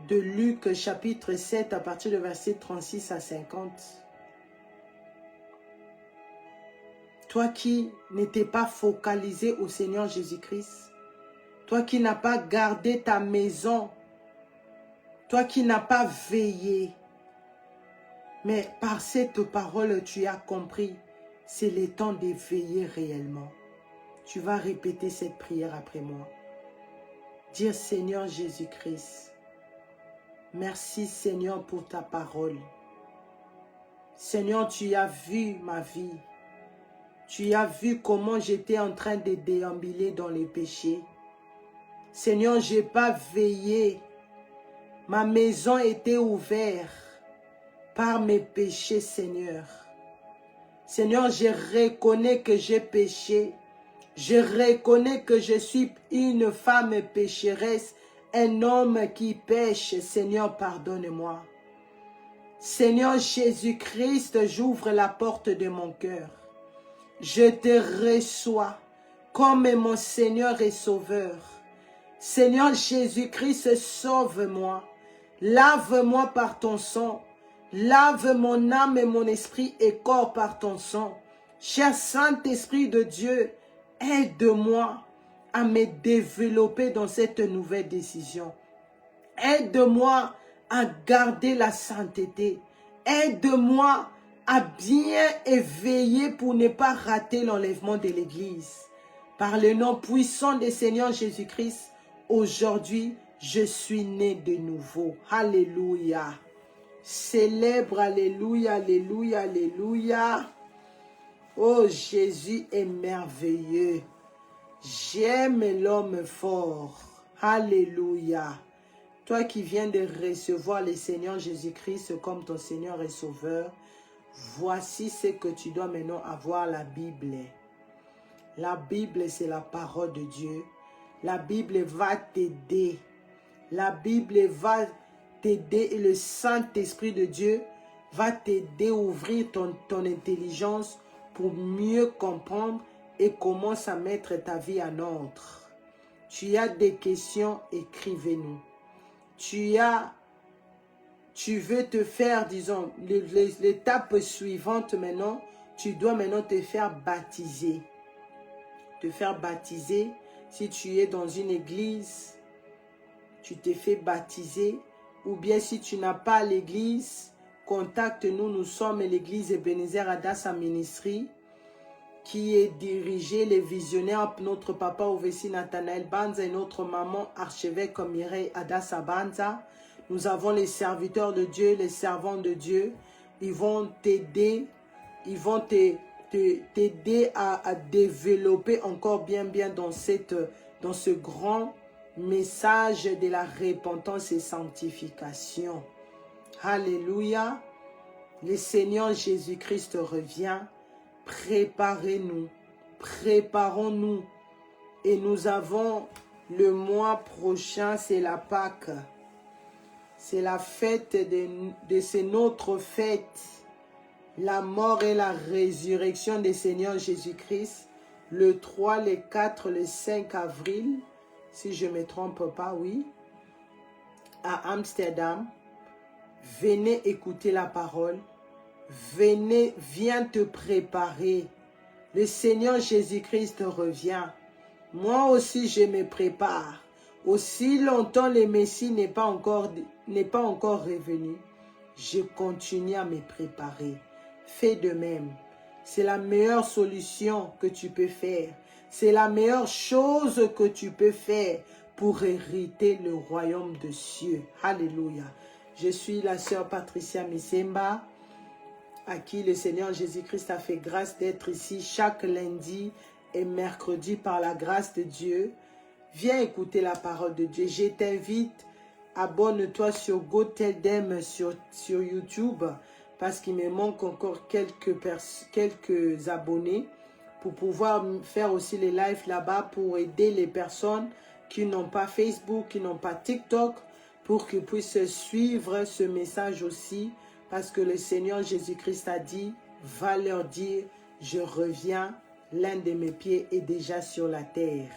de Luc chapitre 7 à partir du verset 36 à 50. Toi qui n'étais pas focalisé au Seigneur Jésus-Christ, toi qui n'as pas gardé ta maison, toi qui n'as pas veillé, mais par cette parole, tu as compris, c'est le temps de veiller réellement. Tu vas répéter cette prière après moi. Dire Seigneur Jésus-Christ, merci Seigneur pour ta parole. Seigneur, tu as vu ma vie. Tu as vu comment j'étais en train de déambuler dans les péchés. Seigneur, je n'ai pas veillé. Ma maison était ouverte par mes péchés, Seigneur. Seigneur, je reconnais que j'ai péché. Je reconnais que je suis une femme pécheresse, un homme qui pêche. Seigneur, pardonne-moi. Seigneur Jésus-Christ, j'ouvre la porte de mon cœur. Je te reçois comme mon Seigneur et Sauveur. Seigneur Jésus-Christ, sauve-moi. Lave-moi par ton sang. Lave mon âme et mon esprit et corps par ton sang. Cher Saint-Esprit de Dieu, aide-moi à me développer dans cette nouvelle décision. Aide-moi à garder la sainteté. Aide-moi à bien veiller pour ne pas rater l'enlèvement de l'Église. Par le nom puissant du Seigneur Jésus-Christ, aujourd'hui, je suis né de nouveau. Alléluia. Célèbre, alléluia, alléluia, alléluia. Oh, Jésus est merveilleux. J'aime l'homme fort. Alléluia. Toi qui viens de recevoir le Seigneur Jésus-Christ comme ton Seigneur et Sauveur, voici ce que tu dois maintenant avoir, la Bible. La Bible, c'est la parole de Dieu. La Bible va t'aider. La Bible va t'aider et le Saint-Esprit de Dieu va t'aider à ouvrir ton intelligence pour mieux comprendre et commence à mettre ta vie en ordre. Tu as des questions, écrivez-nous. Tu veux te faire, disons, l'étape suivante maintenant, tu dois maintenant te faire baptiser. Te faire baptiser, si tu es dans une église, tu te fais baptiser, ou bien si tu n'as pas l'église, contacte-nous, nous sommes l'église Ebenezer Adassa Ministry, qui est dirigée, les visionnaires, notre papa Ovesi Nathanael Banza et notre maman archevêque Mireille Adassa Banza. Nous avons les serviteurs de Dieu, les servants de Dieu. Ils vont t'aider, ils vont t'aider à développer encore bien dans ce grand message de la repentance et sanctification. Alléluia. Le Seigneur Jésus-Christ revient. Préparez-nous, préparons-nous. Et nous avons le mois prochain, c'est la Pâque. C'est la fête c'est notre fête. La mort et la résurrection du Seigneur Jésus-Christ. Le 3, le 4, le 5 avril. Si je ne me trompe pas, oui. À Amsterdam. Venez écouter la parole. Viens te préparer. Le Seigneur Jésus-Christ revient. Moi aussi, je me prépare. Aussi longtemps le Messie n'est pas encore revenu, je continue à me préparer. Fais de même. C'est la meilleure solution que tu peux faire. C'est la meilleure chose que tu peux faire pour hériter le royaume des cieux. Alléluia. Je suis la sœur Patricia Misemba, à qui le Seigneur Jésus-Christ a fait grâce d'être ici chaque lundi et mercredi par la grâce de Dieu. Viens écouter la parole de Dieu. Je t'invite, abonne-toi sur GoTeldem sur YouTube, parce qu'il me manque encore quelques abonnés pour pouvoir faire aussi les lives là-bas pour aider les personnes qui n'ont pas Facebook, qui n'ont pas TikTok, pour qu'ils puissent suivre ce message aussi. Parce que le Seigneur Jésus-Christ a dit, va leur dire, je reviens, l'un de mes pieds est déjà sur la terre.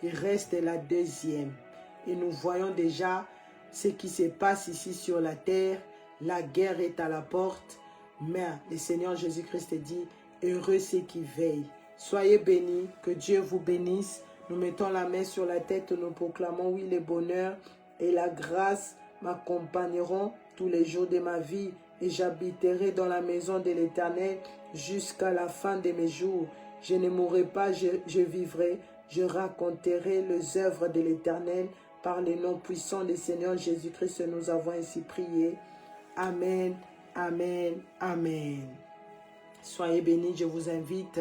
Il reste la deuxième. Et nous voyons déjà ce qui se passe ici sur la terre. La guerre est à la porte. Mais le Seigneur Jésus-Christ dit, heureux ceux qui veillent. Soyez bénis, que Dieu vous bénisse. Nous mettons la main sur la tête, nous proclamons, oui, le bonheur et la grâce m'accompagneront tous les jours de ma vie, et j'habiterai dans la maison de l'Éternel jusqu'à la fin de mes jours. Je ne mourrai pas, je vivrai, je raconterai les œuvres de l'Éternel. Par le nom puissant du Seigneur Jésus-Christ, nous avons ainsi prié. Amen, amen, amen. Soyez bénis, je vous invite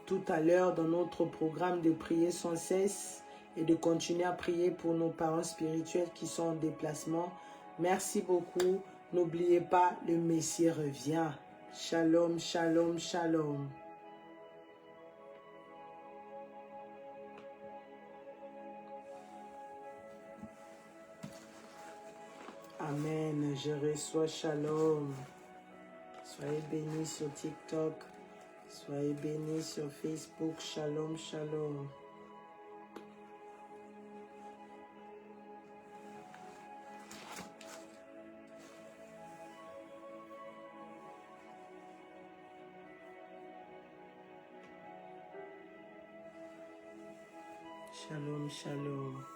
tout à l'heure dans notre programme de prier sans cesse et de continuer à prier pour nos parents spirituels qui sont en déplacement. Merci beaucoup. N'oubliez pas, le Messie revient. Shalom, shalom, shalom. Amen. Je reçois shalom. Soyez bénis sur TikTok. Soyez bénis sur Facebook. Shalom, shalom. Shalom, shalom.